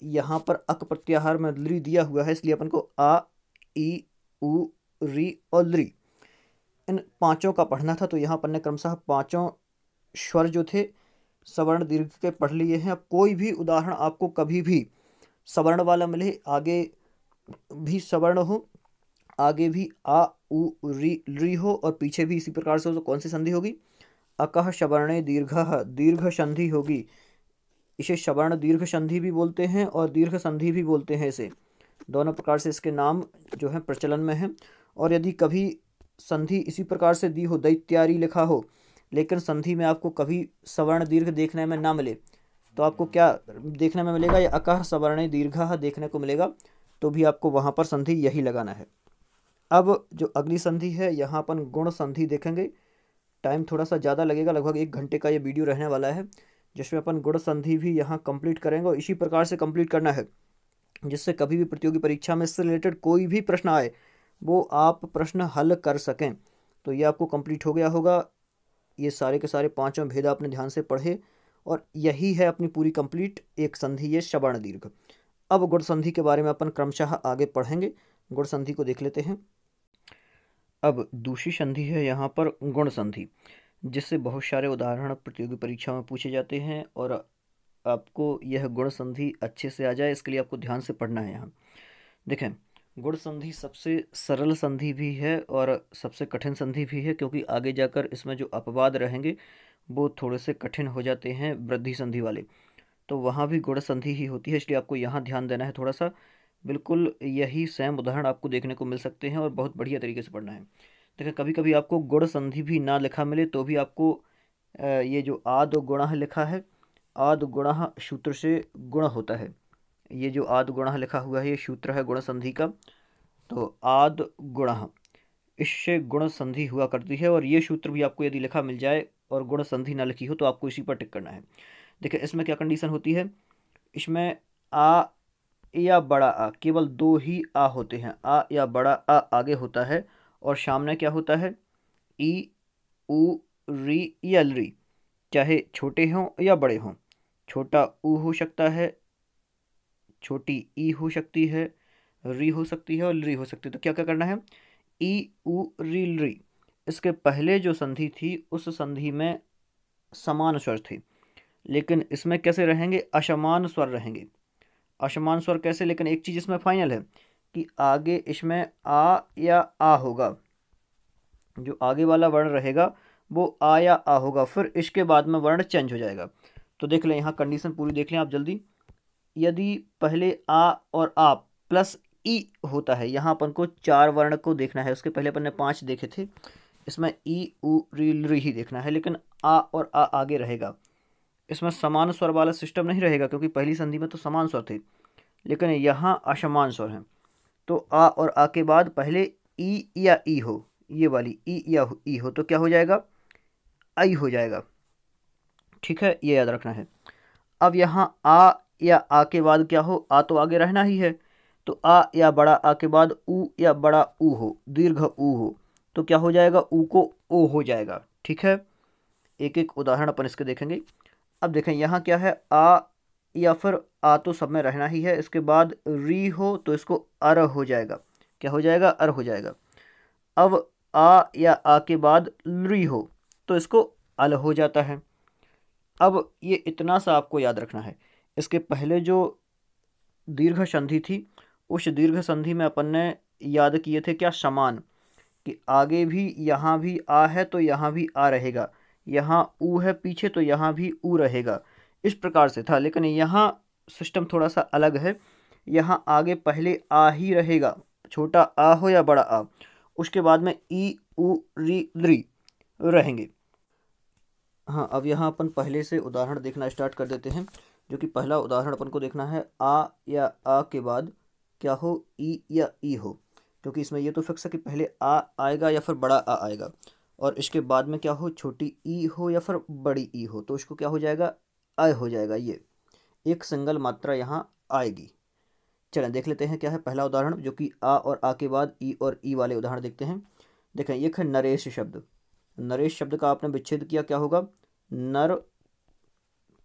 यहाँ पर अक प्रत्याहार में लृ दिया हुआ है, इसलिए अपन को आ, ई, उ, री और लृ इन पांचों का पढ़ना था। तो यहाँ अपन ने क्रमशः पांचों स्वर जो थे सवर्ण दीर्घ के पढ़ लिए हैं। अब कोई भी उदाहरण आपको कभी भी सवर्ण वाला मिले, आगे भी सवर्ण हो, आगे भी आ, उ, री, लृ हो और पीछे भी इसी प्रकार से हो, तो कौन सी संधि होगी, अकः सवर्णे दीर्घः, दीर्घ संधि होगी। इसे सवर्ण दीर्घ संधि भी बोलते हैं और दीर्घ संधि भी बोलते हैं। इसे दोनों प्रकार से इसके नाम जो है प्रचलन में है। और यदि कभी संधि इसी प्रकार से दी हो, दैत्यारी लिखा हो, लेकिन संधि में आपको कभी सवर्ण दीर्घ देखने में ना मिले, तो आपको क्या देखने में मिलेगा, ये अकः सवर्णे दीर्घः देखने को मिलेगा, तो भी आपको वहाँ पर संधि यही लगाना है। अब जो अगली संधि है, यहाँ अपन गुण संधि देखेंगे। टाइम थोड़ा सा ज़्यादा लगेगा, लगभग 1 घंटे का ये वीडियो रहने वाला है। जिसमें अपन गुण संधि भी यहाँ कंप्लीट करेंगे और इसी प्रकार से कंप्लीट करना है जिससे कभी भी प्रतियोगी परीक्षा में इससे रिलेटेड कोई भी प्रश्न आए वो आप प्रश्न हल कर सकें। तो ये आपको कंप्लीट हो गया होगा। ये सारे के सारे पांचों भेद आपने ध्यान से पढ़े और यही है अपनी पूरी कंप्लीट एक संधि, ये सवर्ण दीर्घ। अब गुण संधि के बारे में अपन क्रमशः आगे पढ़ेंगे। गुण संधि को देख लेते हैं। अब दूसरी संधि है यहाँ पर गुण संधि, जिससे बहुत सारे उदाहरण प्रतियोगी परीक्षा में पूछे जाते हैं और आपको यह गुण संधि अच्छे से आ जाए इसके लिए आपको ध्यान से पढ़ना है। यहाँ देखें, गुण संधि सबसे सरल संधि भी है और सबसे कठिन संधि भी है, क्योंकि आगे जाकर इसमें जो अपवाद रहेंगे वो थोड़े से कठिन हो जाते हैं वृद्धि संधि वाले, तो वहाँ भी गुण संधि ही होती है, इसलिए आपको यहाँ ध्यान देना है थोड़ा सा। बिल्कुल यही सेम उदाहरण आपको देखने को मिल सकते हैं और बहुत बढ़िया तरीके से पढ़ना है। देखिए, कभी कभी आपको गुण संधि भी ना लिखा मिले तो भी आपको ये जो आद गुणः लिखा है, आद गुणः सूत्र से गुण होता है। ये जो आद गुणः लिखा हुआ है ये सूत्र है गुण संधि का, तो आद गुणः, इससे गुण संधि हुआ करती है। और ये सूत्र भी आपको यदि लिखा मिल जाए और गुण संधि ना लिखी हो तो आपको इसी पर टिक करना है। देखिए, इसमें क्या कंडीशन होती है, इसमें आ या बड़ा आ, केवल दो ही आ होते हैं, आ या बड़ा आ आगे होता है और सामने क्या होता है, ई, उ, री या री, चाहे छोटे हों या बड़े हों। छोटा ऊ हो सकता है, छोटी ई हो सकती है, री हो सकती है और री हो सकती है। तो क्या क्या करना है, ई, उ, री, री, इसके पहले जो संधि थी उस संधि में समान स्वर थे, लेकिन इसमें कैसे रहेंगे, असमान स्वर रहेंगे। असमान स्वर कैसे, लेकिन एक चीज़ इसमें फाइनल है कि आगे इसमें आ या आ होगा, जो आगे वाला वर्ण रहेगा वो आ या आ होगा, फिर इसके बाद में वर्ण चेंज हो जाएगा। तो देख लें, यहाँ कंडीशन पूरी देख लें आप जल्दी। यदि पहले आ और आ प्लस ई होता है, यहाँ अपन को चार वर्ण को देखना है, उसके पहले अपन ने 5 देखे थे, इसमें ई, उ, री ही देखना है, लेकिन आ और आ आगे रहेगा। इसमें समान स्वर वाला सिस्टम नहीं रहेगा, क्योंकि पहली संधि में तो समान स्वर थे, लेकिन यहाँ असमान स्वर हैं। तो आ और आ के बाद पहले ई या ई हो, ये वाली ई या ई हो, तो क्या हो जाएगा, आई हो जाएगा। ठीक है, ये याद रखना है। अब यहाँ आ या आ के बाद क्या हो, आ तो आगे रहना ही है, तो आ या बड़ा आ के बाद ऊ या बड़ा ऊ हो, दीर्घ ऊ हो, तो क्या हो जाएगा, ऊ को ओ हो जाएगा। ठीक है, एक एक उदाहरण अपन इसके देखेंगे। अब देखें, यहाँ क्या है, आ या फिर आ तो सब में रहना ही है, इसके बाद री हो तो इसको अर हो जाएगा। क्या हो जाएगा, अर हो जाएगा। अब आ या आ के बाद री हो तो इसको अल हो जाता है। अब ये इतना सा आपको याद रखना है, इसके पहले जो दीर्घ संधि थी उस दीर्घ संधि में अपन ने याद किए थे क्या, समान, कि आगे भी यहाँ भी आ है तो यहाँ भी आ रहेगा, यहाँ ऊ है पीछे तो यहाँ भी ऊ रहेगा, इस प्रकार से था। लेकिन यहाँ सिस्टम थोड़ा सा अलग है, यहाँ आगे पहले आ ही रहेगा, छोटा आ हो या बड़ा आ, उसके बाद में ई, उ, री रहेंगे। हाँ, अब यहाँ अपन पहले से उदाहरण देखना स्टार्ट कर देते हैं, जो कि पहला उदाहरण अपन को देखना है, आ या आ के बाद क्या हो, ई या ई हो, क्योंकि इसमें ये तो फिक्स है कि पहले आ आएगा या फिर बड़ा आ आएगा, और इसके बाद में क्या हो, छोटी ई हो या फिर बड़ी ई हो, तो इसको क्या हो जाएगा, अ हो जाएगा। ये एक सिंगल मात्रा यहाँ आएगी। चलें देख लेते हैं क्या है पहला उदाहरण, जो कि आ और आ के बाद ई और ई वाले उदाहरण देखते हैं। देखें, एक है नरेश शब्द। नरेश शब्द का आपने विच्छेद किया, क्या होगा, नर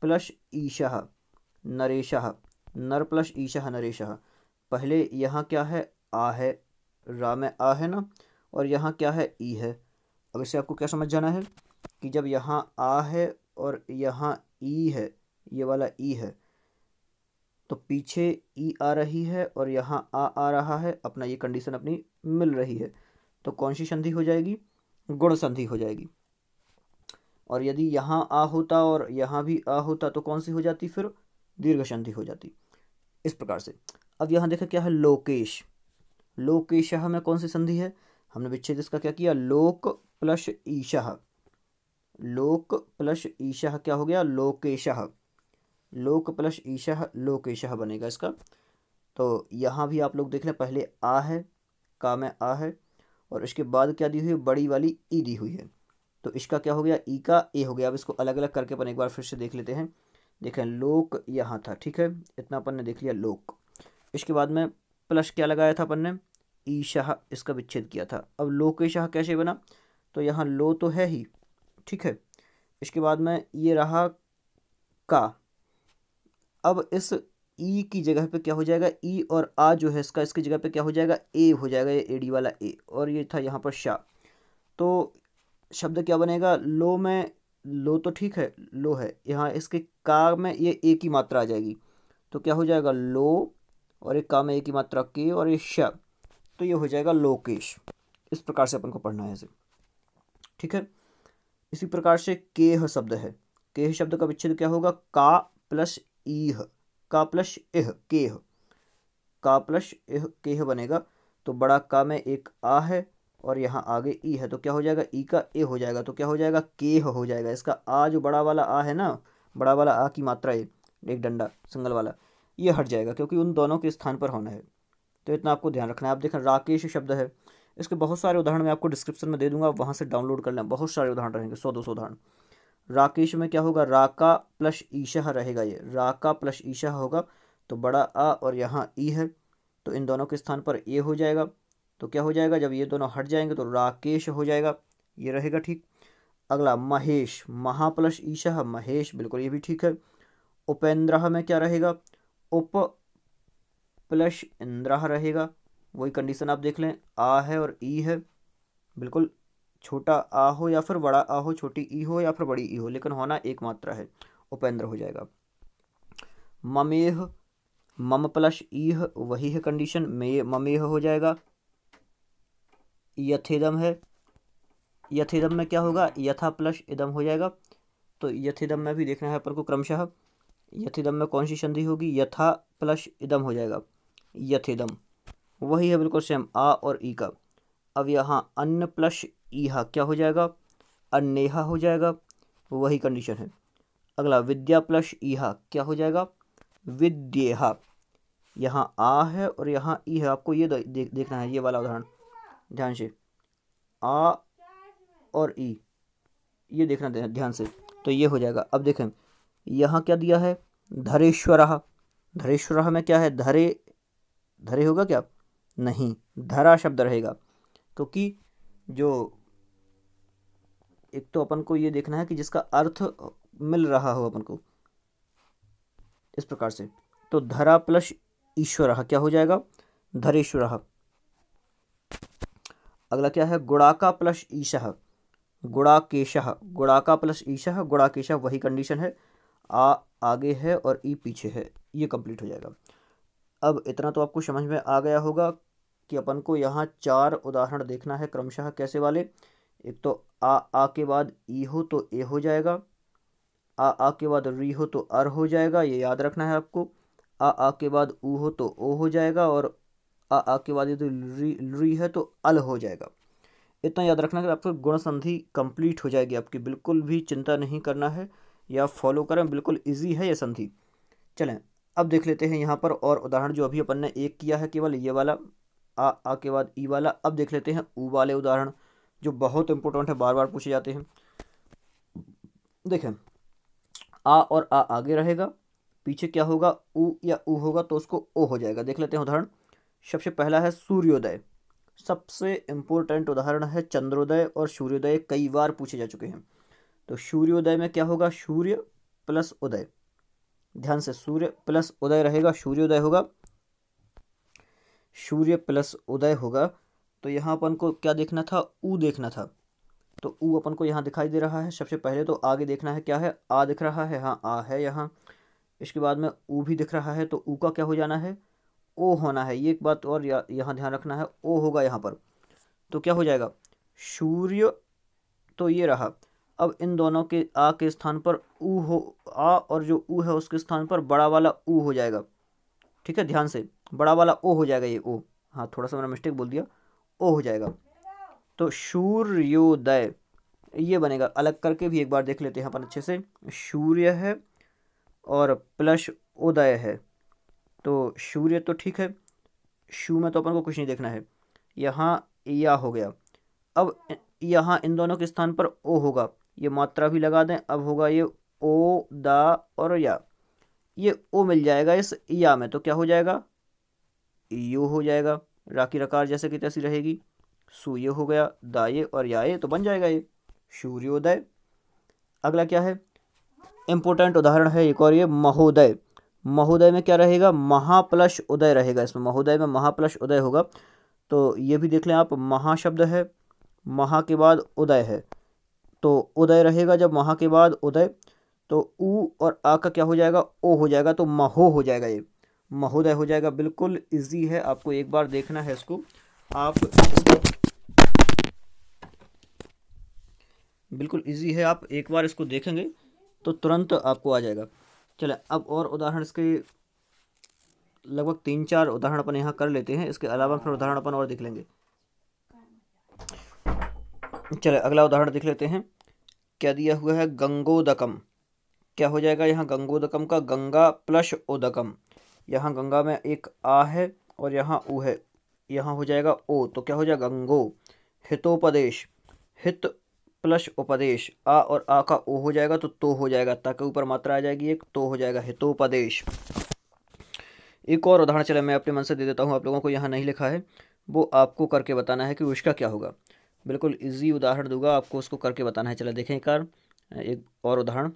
प्लस ईशः नरेशः, नर प्लस ईशः नरेशः। पहले यहाँ क्या है, आ है, रा में आ है ना, और यहाँ क्या है, ई है। अब इससे आपको क्या समझ जाना है कि जब यहाँ आ है और यहाँ ई है, ये वाला ई है, तो पीछे ई आ रही है और यहाँ आ रहा है, अपना ये कंडीशन अपनी मिल रही है, तो कौन सी संधि हो जाएगी, गुण संधि हो जाएगी। और यदि यहाँ आ होता और यहाँ भी आ होता तो कौन सी हो जाती, फिर दीर्घ संधि हो जाती, इस प्रकार से। अब यहाँ देखें क्या है, लोकेश। लोकेशः में कौन सी संधि है, हमने विच्छेद इसका क्या किया, लोक प्लस ईशः, लोक प्लस ईशः क्या हो गया, लोकेशः, लोक प्लस ईशः लोकेशः बनेगा इसका। तो यहाँ भी आप लोग देख लें, पहले आ है, का में आ है, और इसके बाद क्या दी हुई है, बड़ी वाली ई दी हुई है, तो इसका क्या हो गया, ई का ए हो गया। अब इसको अलग अलग करके अपन एक बार फिर से देख लेते हैं। देखें लोक यहाँ था, ठीक है, इतना अपन ने देख लिया लोक। इसके बाद में प्लस क्या लगाया था अपन ने, ईशाह, इसका विच्छेद किया था। अब लोकेशाह कैसे बना, तो यहाँ लो तो है ही, ठीक है। इसके बाद में ये रहा का। अब इस ई की जगह पे क्या हो जाएगा, ई और आ जो है इसका, इसकी जगह पे क्या हो जाएगा, ए हो जाएगा, ये एडी वाला ए। और ये था यहाँ पर शाह। तो शब्द क्या बनेगा, लो में, लो तो ठीक है, लो है, यहाँ इसके का में ये ए की मात्रा आ जाएगी, तो क्या हो जाएगा लो, और एक का में ए की मात्रा के, और ये श, तो ये हो जाएगा लोकेश। इस प्रकार से अपन को पढ़ना है इसे, ठीक है। इसी प्रकार से केह शब्द है, केह शब्द का विच्छेद क्या होगा, का प्लस ईह, का प्लस इह, केह, का प्लस इह केह बनेगा। तो बड़ा का में एक आ है और यहाँ आगे ई है, तो क्या हो जाएगा, ई का ए हो जाएगा, तो क्या हो जाएगा, केह हो जाएगा। इसका आ जो बड़ा वाला आ है ना, बड़ा वाला आ की मात्रा है, एक डंडा सिंगल वाला, ये हट जाएगा क्योंकि उन दोनों के स्थान पर होना है। तो इतना आपको ध्यान रखना है। आप देखें राकेश शब्द है, इसके बहुत सारे उदाहरण मैं आपको डिस्क्रिप्शन में दे दूंगा, वहाँ से डाउनलोड कर लें, बहुत सारे उदाहरण रहेंगे, 100-200 उदाहरण। राकेश में क्या होगा, राका प्लस ईशाह रहेगा, ये राका प्लस ईशाह होगा, तो बड़ा आ और यहाँ ई है, तो इन दोनों के स्थान पर ए हो जाएगा। तो क्या हो जाएगा, जब ये दोनों हट जाएंगे तो राकेश हो जाएगा, ये रहेगा ठीक। अगला महेश, महा प्लस ईशाह महेश, बिल्कुल ये भी ठीक है। उपेंद्र में क्या रहेगा, उप प्लस इंद्र रहेगा, वही कंडीशन आप देख लें, आ है और ई है, बिल्कुल छोटा आ हो या फिर बड़ा आ हो, छोटी ई हो या फिर बड़ी ई हो, लेकिन होना एक मात्रा है, उपेंद्र हो जाएगा। ममेह, मम प्लस ईह, वही है कंडीशन, मे ममेह हो जाएगा। यथेदम है, यथेदम में क्या होगा, यथा प्लस इदम हो जाएगा, तो यथेदम में भी देखना है अपन को क्रमशः, यथेदम में कौन सी संधि होगी, यथा प्लस इदम हो जाएगा, यथेदम, वही है बिल्कुल सेम आ और ई का। अब यहाँ अन्न प्लस ईहा क्या हो जाएगा, अन्नेहा हो जाएगा, वही कंडीशन है। अगला विद्या प्लस ईहा क्या हो जाएगा, विद्येहा, यहाँ आ है और यहाँ ई है, आपको ये देखना है, ये वाला उदाहरण ध्यान से, आ और ई, ये देखना ध्यान से, तो ये हो जाएगा। अब देखें यहाँ क्या दिया है, धरेश्वरः, धरेश्वरः में क्या है, धरे, धरे होगा क्या, नहीं, धरा शब्द रहेगा, क्योंकि जो एक तो अपन को ये देखना है कि जिसका अर्थ मिल रहा हो अपन को, इस प्रकार से। तो धरा प्लस ईश्वरः क्या हो जाएगा, धरेश्वरः। अगला क्या है, गुणाका प्लस ईशः, गुणाकेशः, गुणाका प्लस ईशः, गुणाकेशः, वही कंडीशन है, आ आगे है और ई पीछे है, ये कंप्लीट हो जाएगा। अब इतना तो आपको समझ में आ गया होगा कि अपन को यहाँ 4 उदाहरण देखना है क्रमशः, कैसे वाले, एक तो आ के बाद ई हो तो ए हो जाएगा, आ के बाद री हो तो अर हो जाएगा, ये याद रखना है आपको, आ के बाद ऊ हो तो ओ हो जाएगा, और आ के बाद यदि री है तो अल हो जाएगा। इतना याद रखना कि आपको गुण संधि कंप्लीट हो जाएगी आपकी, बिल्कुल भी चिंता नहीं करना है, या फॉलो करें, बिल्कुल इजी है ये संधि। चलें अब देख लेते हैं यहाँ पर और उदाहरण, जो अभी अपन ने एक किया है केवल ये वाला, आ के बाद ई वाला। अब देख लेते हैं ऊ वाले उदाहरण, जो बहुत इंपॉर्टेंट है, बार बार पूछे जाते हैं। देखें आ और आ आगे रहेगा, पीछे क्या होगा, ऊ या ऊ होगा तो उसको ओ हो जाएगा। देख लेते हैं उदाहरण। सबसे पहला है सूर्योदय, सबसे इंपॉर्टेंट उदाहरण है चंद्रोदय और सूर्योदय, कई बार पूछे जा चुके हैं। तो सूर्योदय में क्या होगा, सूर्य प्लस उदय, ध्यान से, सूर्य प्लस उदय रहेगा, सूर्योदय होगा, सूर्य प्लस उदय होगा। तो यहाँ अपन को क्या देखना था, ऊ देखना था, तो ऊ अपन को यहाँ दिखाई दे रहा है। सबसे पहले तो आगे देखना है क्या है, आ दिख रहा है, हाँ आ है यहाँ। इसके बाद में ऊ भी दिख रहा है, तो ऊ का क्या हो जाना है, ओ होना है। ये एक बात और यहाँ ध्यान रखना है, ओ होगा यहाँ पर, तो क्या हो जाएगा, सूर्य, तो ये रहा। अब इन दोनों के आ के स्थान पर ऊ हो, आ और जो ऊ है उसके स्थान पर बड़ा वाला ऊ हो जाएगा, ठीक है, ध्यान से, बड़ा वाला ओ हो जाएगा, ये ओ, हाँ थोड़ा सा मैंने मिस्टेक बोल दिया, ओ हो जाएगा। तो सूर्योदय ये बनेगा, अलग करके भी एक बार देख लेते हैं अपन अच्छे से। सूर्य है और प्लस उदय है, तो सूर्य तो ठीक है, शू में तो अपन को कुछ नहीं देखना है, यहाँ या हो गया। अब यहाँ इन दोनों के स्थान पर ओ होगा, ये मात्रा भी लगा दें। अब होगा ये ओ, दा और या, ये ओ मिल जाएगा इस या में, तो क्या हो जाएगा, यू हो जाएगा। रा की रकार जैसे कि तैसी रहेगी। सु ये हो गया, दाये और याये, तो बन जाएगा ये सूर्योदय। अगला क्या है, इंपोर्टेंट उदाहरण है एक और, ये महोदय। महोदय में क्या रहेगा, महा प्लस उदय रहेगा इसमें, महोदय में महा प्लस उदय होगा। तो ये भी देख लें आप, महा शब्द है, महा के बाद उदय है, तो उदय रहेगा जब महा के बाद उदय, तो ऊ और आ का क्या हो जाएगा, ओ हो जाएगा, तो महो हो जाएगा, ये महोदय हो जाएगा। बिल्कुल इजी है, आपको एक बार देखना है इसको, आप बिल्कुल इजी है, आप एक बार इसको देखेंगे तो तुरंत आपको आ जाएगा। चले अब और उदाहरण, इसके लगभग 3-4 उदाहरण अपन यहाँ कर लेते हैं, इसके अलावा फिर उदाहरण अपन और देख लेंगे। चले अगला उदाहरण देख लेते हैं। क्या दिया हुआ है, गंगोदकम। क्या हो जाएगा यहाँ गंगोदकम का, गंगा प्लस उदकम। यहाँ गंगा में एक आ है और यहाँ ऊ है, यहाँ हो जाएगा ओ, तो क्या हो जाएगा गंगो। हितोपदेश, हित प्लस उपदेश, आ और आ का ओ हो जाएगा, तो हो जाएगा, ताकि ऊपर मात्रा आ जाएगी एक, तो हो जाएगा हितोपदेश। एक और उदाहरण चले मैं अपने मन से दे देता हूँ, आप लोगों को यहाँ नहीं लिखा है, वो आपको करके बताना है कि उसका क्या होगा। बिल्कुल इजी उदाहरण दूंगा, आपको उसको करके बताना है। चले देखें एक और उदाहरण,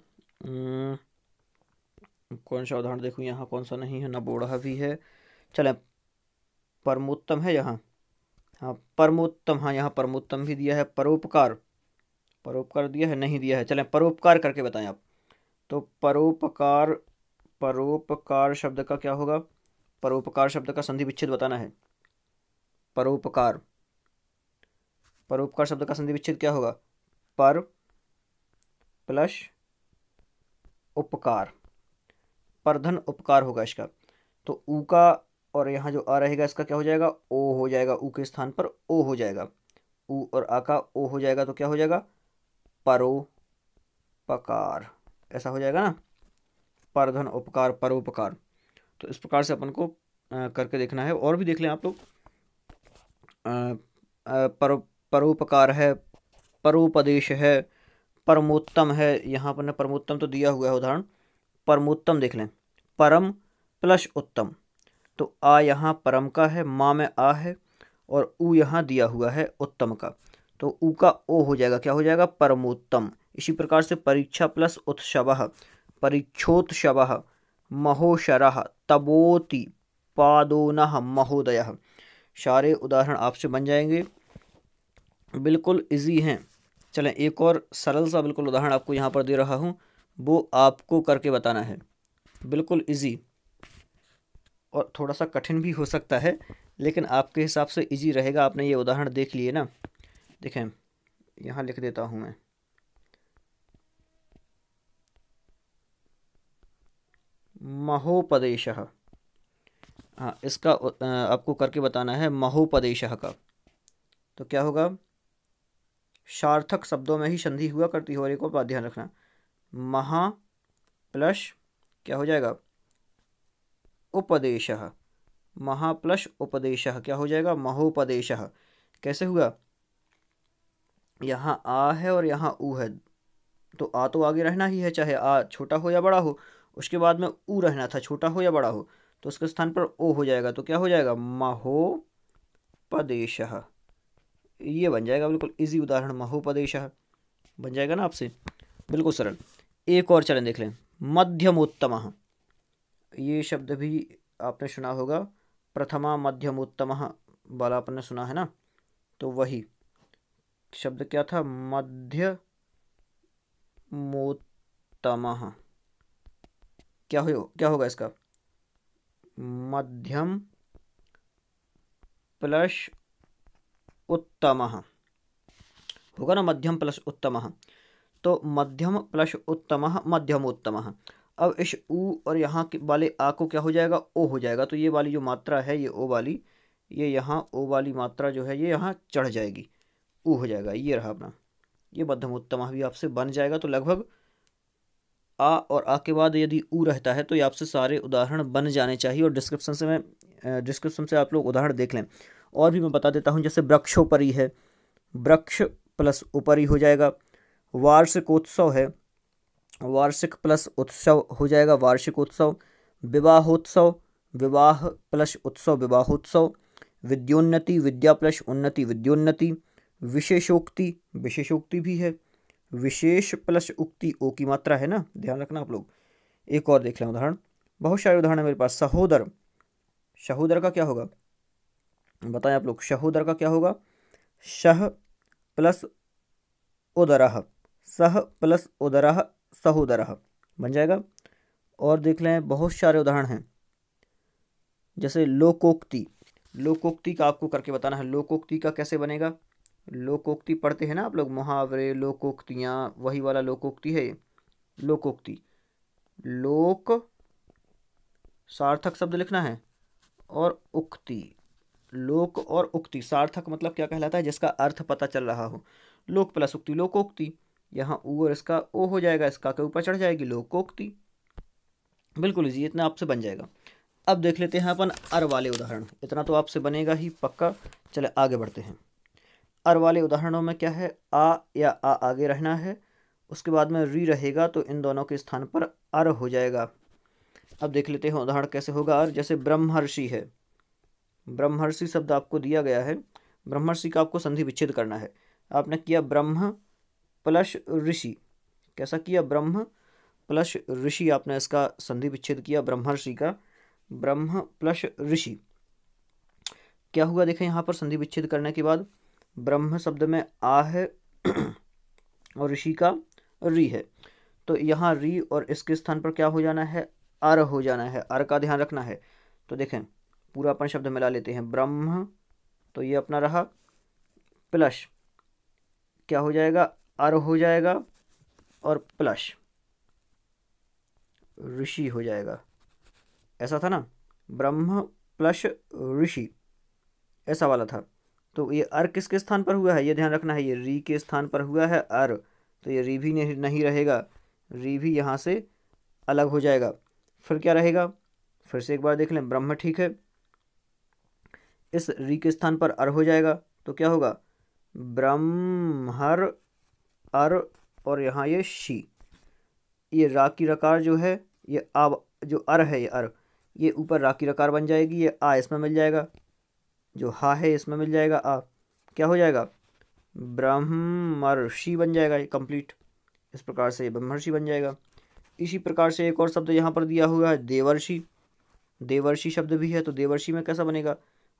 कौन सा उदाहरण देखूँ, यहाँ कौन सा नहीं है, ना बोड़ा भी है। चले परमोत्तम है यहाँ, हाँ परमोत्तम, हाँ यहाँ परमोत्तम भी दिया है। परोपकार, परोपकार दिया है, नहीं दिया है। चलें परोपकार करके बताएं आप। तो परोपकार, परोपकार शब्द का क्या होगा, परोपकार शब्द का संधि विच्छेद बताना है। परोपकार, परोपकार शब्द का संधि विच्छेद क्या होगा, पर प्लस उपकार, परधन उपकार होगा इसका। तो ऊ का और यहाँ जो आ रहेगा इसका क्या हो जाएगा, ओ हो जाएगा, ऊ के स्थान पर ओ हो जाएगा, ऊ और आ का ओ हो जाएगा, तो क्या हो जाएगा परोपकार, ऐसा हो जाएगा ना, परधन उपकार परोपकार। तो इस प्रकार से अपन को करके देखना है। और भी देख लें आप लोग, परोपकार है, परोपदेश है, परमोत्तम है। यहाँ पर परमोत्तम तो दिया हुआ है उदाहरण, परमोत्तम देख लें, परम प्लस उत्तम, तो आ यहाँ परम का है, माँ में आ है, और ऊ यहाँ दिया हुआ है उत्तम का, तो ऊ का ओ हो जाएगा, क्या हो जाएगा परमोत्तम। इसी प्रकार से परीक्षा प्लस उत्सवः, परीक्षोत्सवः, महोशरः, तबोति, पादोनः, महोदयः। सारे उदाहरण आपसे बन जाएंगे, बिल्कुल इजी हैं। चलें एक और सरल सा बिल्कुल उदाहरण आपको यहाँ पर दे रहा हूँ, वो आपको करके बताना है। बिल्कुल इजी और थोड़ा सा कठिन भी हो सकता है, लेकिन आपके हिसाब से इजी रहेगा। आपने ये उदाहरण देख लिए ना, देखें यहाँ लिख देता हूँ मैं, महोपदेशः, हाँ इसका आपको करके बताना है महोपदेशः का। तो क्या होगा, सार्थक शब्दों में ही संधि हुआ करती है, और एक और बात ध्यान रखना, महा प्लस क्या हो जाएगा उपदेशः, महा प्लस उपदेशः क्या हो जाएगा महोपदेशः। कैसे हुआ, यहाँ आ है और यहाँ ऊ है, तो आ तो आगे रहना ही है, चाहे आ छोटा हो या बड़ा हो, उसके बाद में ऊ रहना था, छोटा हो या बड़ा हो, तो उसके स्थान पर ओ हो जाएगा, तो क्या हो जाएगा महोपदेशः। ये बन जाएगा बिल्कुल इजी उदाहरण, महोपदेशः बन जाएगा ना आपसे, बिल्कुल सरल। एक और चलन देख लें, मध्यमोत्तमः। ये शब्द भी आपने सुना होगा, प्रथमा मध्यमोत्तमः वाला आपने सुना है ना, तो वही शब्द क्या था, मध्यमोत्तमः। क्या होगा इसका, मध्यम प्लस उत्तमः होगा ना, मध्यम प्लस उत्तमः, तो मध्यम प्लस उत्तमः मध्यमोत्तमः। अब इस ऊ और यहाँ के वाले आ को क्या हो जाएगा, ओ हो जाएगा, तो ये वाली जो मात्रा है, ये ओ वाली, ये यहाँ ओ वाली मात्रा जो है ये यहाँ चढ़ जाएगी, ऊ हो जाएगा, ये रहा अपना, ये मध्यमोत्तमः भी आपसे बन जाएगा। तो लगभग आ और आ के बाद यदि ऊ रहता है तो ये आपसे सारे उदाहरण बन जाने चाहिए। और डिस्क्रिप्शन से आप लोग उदाहरण देख लें। और भी मैं बता देता हूँ, जैसे वृक्षोपरि है, वृक्ष प्लस ऊपरी हो जाएगा। वार्षिकोत्सव है, वार्षिक प्लस उत्सव हो जाएगा वार्षिकोत्सव। विवाहोत्सव, विवाह प्लस उत्सव विवाहोत्सव। विद्योन्नति, विद्या प्लस उन्नति विद्योन्नति। विशेषोक्ति, विशेषोक्ति भी है। विशेष प्लस उक्ति, ओ की मात्रा है ना, ध्यान रखना आप लोग। एक और देख लें उदाहरण, बहुत सारे उदाहरण है मेरे पास। सहोदर, सहोदर का क्या होगा बताएं आप लोग। सहोदर का क्या होगा, शह प्लस उदरः, सह प्लस उदरः सहोदरः बन जाएगा। और देख लें बहुत सारे उदाहरण हैं, जैसे लोकोक्ति, लोकोक्ति का आपको करके बताना है। लोकोक्ति का कैसे बनेगा, लोकोक्ति पढ़ते हैं ना आप लोग, मुहावरे, लोकोक्तियाँ, वही वाला लोकोक्ति है ये। लोकोक्ति, लोक सार्थक शब्द लिखना है और उक्ति, लोक और उक्ति। सार्थक मतलब क्या कहलाता है, जिसका अर्थ पता चल रहा हो। लोक प्लस उक्ति लोकोक्ति, यहाँ ऊ और इसका ओ हो जाएगा, इसका के ऊपर चढ़ जाएगी लोकोक्ति। बिल्कुल इजी, इतना आपसे बन जाएगा। अब देख लेते हैं अपन अर वाले उदाहरण, इतना तो आपसे बनेगा ही पक्का। चले आगे बढ़ते हैं। अर वाले उदाहरणों में क्या है, आ या आ आगे रहना है, उसके बाद में री रहेगा, तो इन दोनों के स्थान पर अर हो जाएगा। अब देख लेते हैं उदाहरण कैसे होगा अर। जैसे ब्रह्मर्षि है, ब्रह्मर्षि शब्द आपको दिया गया है, ब्रह्मर्षि का आपको संधि विच्छेद करना है। आपने किया ब्रह्म प्लस ऋषि, कैसा किया, ब्रह्म प्लस ऋषि, आपने इसका संधि विच्छेद किया ब्रह्मर्षि का, ब्रह्म प्लस ऋषि। क्या हुआ देखें यहाँ पर संधि विच्छेद करने के बाद, ब्रह्म शब्द में आ है और ऋषि का री है, तो यहाँ री और इसके स्थान पर क्या हो जाना है, अर हो जाना है। अर का ध्यान रखना है। तो देखें पूरा अपन शब्द मिला लेते हैं, ब्रह्म तो ये अपना रहा, प्लस क्या हो जाएगा, अर हो जाएगा, और प्लस ऋषि हो जाएगा। ऐसा था ना, ब्रह्म प्लस ऋषि ऐसा वाला था। तो ये अर किसके स्थान पर हुआ है, ये ध्यान रखना है, ये री के स्थान पर हुआ है अर, तो ये री भी नहीं रहेगा, री भी यहाँ से अलग हो जाएगा। फिर क्या रहेगा, फिर से एक बार देख लें, ब्रह्म ठीक है, इस री के स्थान पर अर हो जाएगा, तो क्या होगा, ब्रह्महर अर, और यहाँ ये शी, ये रा की रकार जो है, ये आ जो अर है, ये अर, ये ऊपर रा की रकार बन जाएगी, ये आ इसमें मिल जाएगा, जो हा है इसमें मिल जाएगा आ, क्या हो जाएगा, ब्रह्मर्षि बन जाएगा, ये कंप्लीट। इस प्रकार से ब्रह्मर्षि बन जाएगा। इसी प्रकार से एक और शब्द यहाँ पर दिया हुआ है देवर्षि, देवर्षि शब्द भी है, तो देवर्षि में कैसा बनेगा,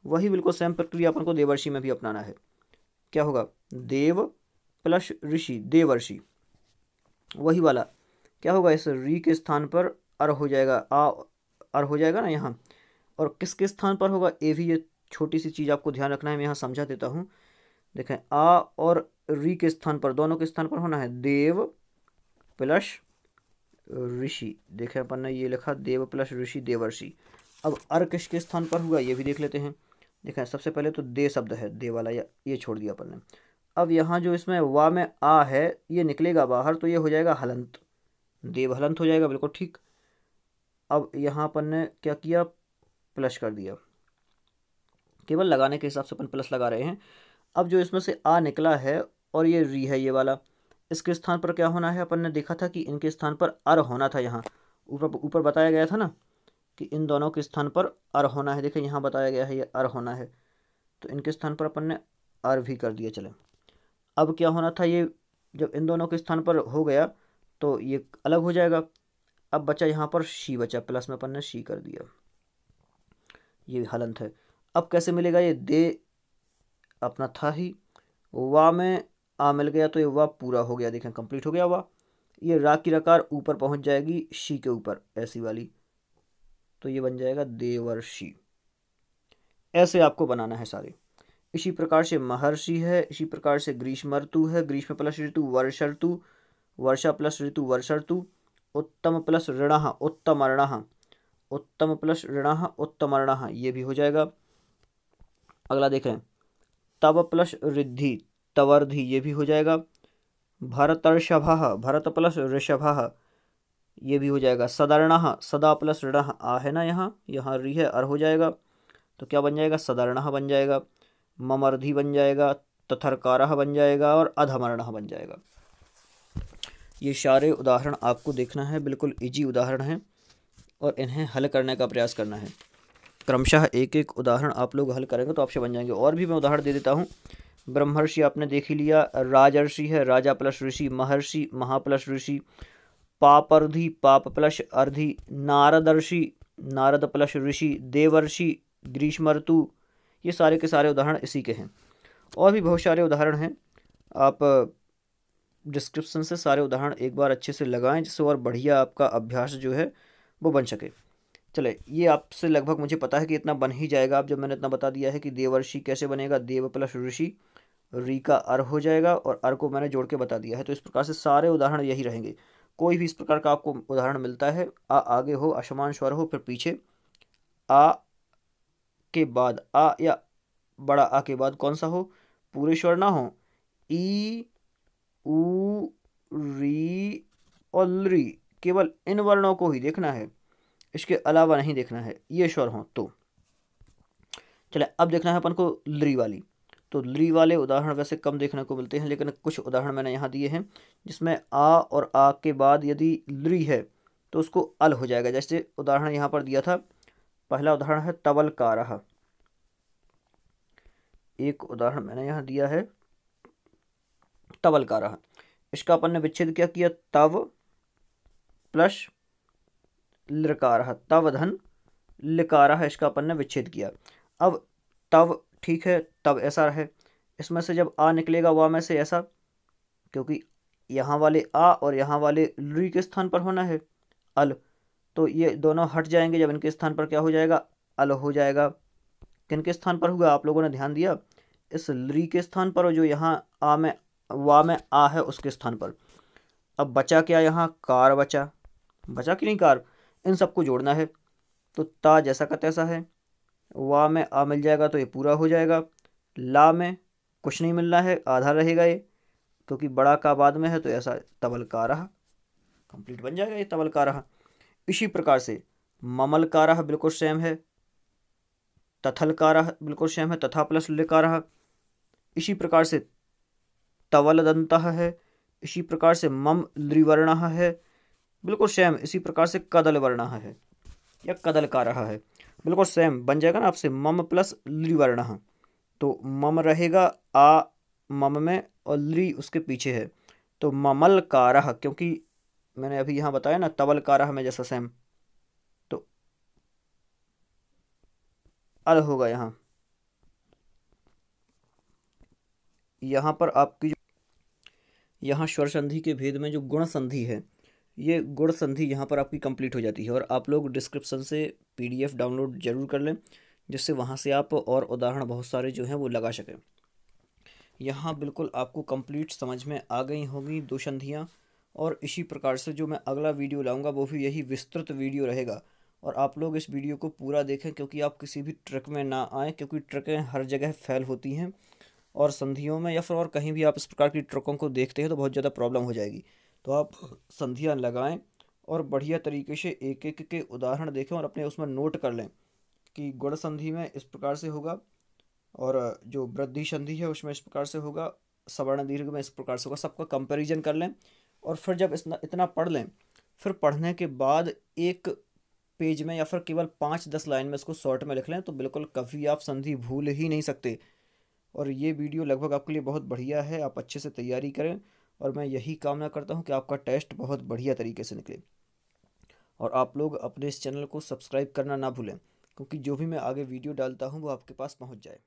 वही बिल्कुल सेम प्रक्रिया अपन को देवर्षि में भी अपनाना है। क्या होगा, देव प्लस ऋषि देवर्षि, वही वाला क्या होगा, इस री के स्थान पर अर हो जाएगा, आ अर हो जाएगा ना यहाँ, और किसके स्थान पर होगा, ए भी, ये छोटी सी चीज़ आपको ध्यान रखना है, मैं यहाँ समझा देता हूँ। देखें आ और री के स्थान पर, दोनों के स्थान पर होना है देव प्लस ऋषि। देखें अपन ने ये लिखा देव प्लस ऋषि देवर्षि। अब अर किसके स्थान पर हुआ ये भी देख लेते हैं। देखें सबसे पहले तो दे शब्द है, दे वाला ये छोड़ दिया अपन ने। अब यहाँ जो इसमें वा में आ है ये निकलेगा बाहर, तो ये हो जाएगा हलंत, देव हलंत हो जाएगा, बिल्कुल ठीक। अब यहाँ अपन ने क्या किया, प्लस कर दिया, केवल लगाने के हिसाब से अपन प्लस लगा रहे हैं। अब जो इसमें से आ निकला है और ये री है ये वाला, इसके स्थान पर क्या होना है, अपन ने देखा था कि इनके स्थान पर अर होना था, यहाँ ऊपर बताया गया था ना कि इन दोनों के स्थान पर अर होना है। देखिए यहाँ बताया गया है ये अर होना है, तो इनके स्थान पर अपन ने अर भी कर दिया। चले अब क्या होना था, ये जब इन दोनों के स्थान पर हो गया तो ये अलग हो जाएगा। अब बचा यहाँ पर शी बचा, प्लस में अपन ने शी कर दिया, ये हलंत है। अब कैसे मिलेगा, ये दे अपना था ही, वा में आ मिल गया तो ये वा पूरा हो गया, देखें कंप्लीट हो गया वा। ये रा की रकार ऊपर पहुंच जाएगी शी के ऊपर ऐसी वाली, तो ये बन जाएगा देवर्षि। ऐसे आपको बनाना है सारे। इसी प्रकार से महर्षि है, इसी प्रकार से ग्रीष्म ऋतु है, ग्रीष्म प्लस ऋतु वर्ष ऋतु, वर्षा प्लस ऋतु वर्ष ऋतु, उत्तम प्लस ऋणः उत्तमर्णः, उत्तम प्लस ऋणः उत्तमर्णः, ये भी हो जाएगा। अगला देखें तव प्लस रिद्धि तवर्धि, ये भी हो जाएगा। भरतर्षभः भरत प्लस ऋषभः, ये भी हो जाएगा। सदर्णः सदा प्लस ऋणः, आ है ना यहाँ री है, अर हो जाएगा, तो क्या बन जाएगा, सदर्णः बन जाएगा। ममर्धि बन जाएगा, तथरकारः बन जाएगा और अधमर्णः बन जाएगा। ये सारे उदाहरण आपको देखना है, बिल्कुल इजी उदाहरण हैं और इन्हें हल करने का प्रयास करना है। क्रमशः एक एक उदाहरण आप लोग हल करेंगे तो आपसे बन जाएंगे। और भी मैं उदाहरण दे देता हूँ। ब्रह्मर्षि आपने देख ही लिया, राजर्षि है, राजा प्लस ऋषि, महर्षि, महा प्लस ऋषि, पापर्धि, पाप प्लस अर्धि, नारदर्षि, नारद प्लस ऋषि, देवर्षि, ग्रीष्म ऋतु। ये सारे के सारे उदाहरण इसी के हैं। और भी बहुत सारे उदाहरण हैं, आप डिस्क्रिप्शन से सारे उदाहरण एक बार अच्छे से लगाएं, जिससे और बढ़िया आपका अभ्यास जो है वो बन सके। चले, ये आपसे लगभग मुझे पता है कि इतना बन ही जाएगा। अब जब मैंने इतना बता दिया है कि देवर्षि कैसे बनेगा, देव प्लस ऋषि, री का अर हो जाएगा और अर को मैंने जोड़ के बता दिया है। तो इस प्रकार से सारे उदाहरण यही रहेंगे। कोई भी इस प्रकार का आपको उदाहरण मिलता है, आ आगे हो, असमान स्वर हो, फिर पीछे आ के बाद आ या बड़ा आ के बाद कौन सा हो, पूरे स्वर ना हो, ई, ऊ, री और ली, केवल इन वर्णों को ही देखना है, इसके अलावा नहीं देखना है। ये स्वर हो तो चले, अब देखना है अपन को ली वाली। तो ली वाले उदाहरण वैसे कम देखने को मिलते हैं, लेकिन कुछ उदाहरण मैंने यहाँ दिए हैं जिसमें आ और आ के बाद यदि ली है तो उसको अल हो जाएगा। जैसे उदाहरण यहाँ पर दिया था, पहला उदाहरण है तवलकारः। एक उदाहरण मैंने यहाँ दिया है तवलकारः। इसका अपन ने विच्छेद क्या किया, तव प्लस लकारः, तव धन लिकारः, इसका अपन ने विच्छेद किया। अब तव ठीक है, तब ऐसा रहे, इसमें से जब आ निकलेगा वा में से ऐसा, क्योंकि यहाँ वाले आ और यहाँ वाले ली के स्थान पर होना है अल, तो ये दोनों हट जाएंगे। जब इनके स्थान पर क्या हो जाएगा, अल हो जाएगा। किनके स्थान पर हुआ, आप लोगों ने ध्यान दिया, इस ली के स्थान पर, और जो यहाँ आ में वा में आ है उसके स्थान पर। अब बचा क्या, यहाँ कार बचा, बचा कि नहीं कार, इन सबको जोड़ना है। तो ता जैसा का तैसा है, वा में आ मिल जाएगा तो ये पूरा हो जाएगा, ला में कुछ नहीं मिलना है, आधा रहेगा ये, क्योंकि बड़ा का बाद में है तो ऐसा तवलकारः कंप्लीट बन जाएगा ये तवलकारः। इसी प्रकार से ममलकारः बिल्कुल सेम है, तथलकारः बिल्कुल सेम है, तथा प्लस लिकारः। इसी प्रकार से तवलदन्तः है, इसी प्रकार से मम लिवर्णः है, बिल्कुल सेम। इसी प्रकार से कदल वर्णः है या कदलकारः है, बिल्कुल सेम बन जाएगा ना आपसे, मम प्लस लिवर्णः। तो मम रहेगा आ मम में और ली उसके पीछे है, तो ममलकारः, क्योंकि मैंने अभी यहाँ बताया ना तवलकारः में जैसा सेम, तो अल होगा यहाँ पर आपकी यहाँ स्वर संधि के भेद में जो गुण संधि है, ये गुण संधि यहाँ पर आपकी कंप्लीट हो जाती है। और आप लोग डिस्क्रिप्शन से PDF डाउनलोड जरूर कर लें, जिससे वहाँ से आप और उदाहरण बहुत सारे जो हैं वो लगा सकें। यहाँ बिल्कुल आपको कंप्लीट समझ में आ गई होंगी दो संधियाँ। और इसी प्रकार से जो मैं अगला वीडियो लाऊंगा वो भी यही विस्तृत वीडियो रहेगा। और आप लोग इस वीडियो को पूरा देखें, क्योंकि आप किसी भी ट्रिक में ना आएँ, क्योंकि ट्रिकें हर जगह फेल होती हैं, और संधियों में या फिर और कहीं भी आप इस प्रकार की ट्रिकों को देखते हैं तो बहुत ज़्यादा प्रॉब्लम हो जाएगी। तो आप संधियाँ लगाएं और बढ़िया तरीके से एक एक के उदाहरण देखें और अपने उसमें नोट कर लें कि गुण संधि में इस प्रकार से होगा, और जो वृद्धि संधि है उसमें इस प्रकार से होगा, सवर्ण दीर्घ में इस प्रकार से होगा। सबका कंपैरिजन कर लें और फिर जब इतना पढ़ लें, फिर पढ़ने के बाद एक पेज में या फिर केवल 5-10 लाइन में इसको शॉर्ट में लिख लें, तो बिल्कुल कभी आप संधि भूल ही नहीं सकते। और ये वीडियो लगभग आपके लिए बहुत बढ़िया है, आप अच्छे से तैयारी करें। और मैं यही कामना करता हूँ कि आपका टेस्ट बहुत बढ़िया तरीके से निकले। और आप लोग अपने इस चैनल को सब्सक्राइब करना ना भूलें, क्योंकि जो भी मैं आगे वीडियो डालता हूँ वो आपके पास पहुँच जाए।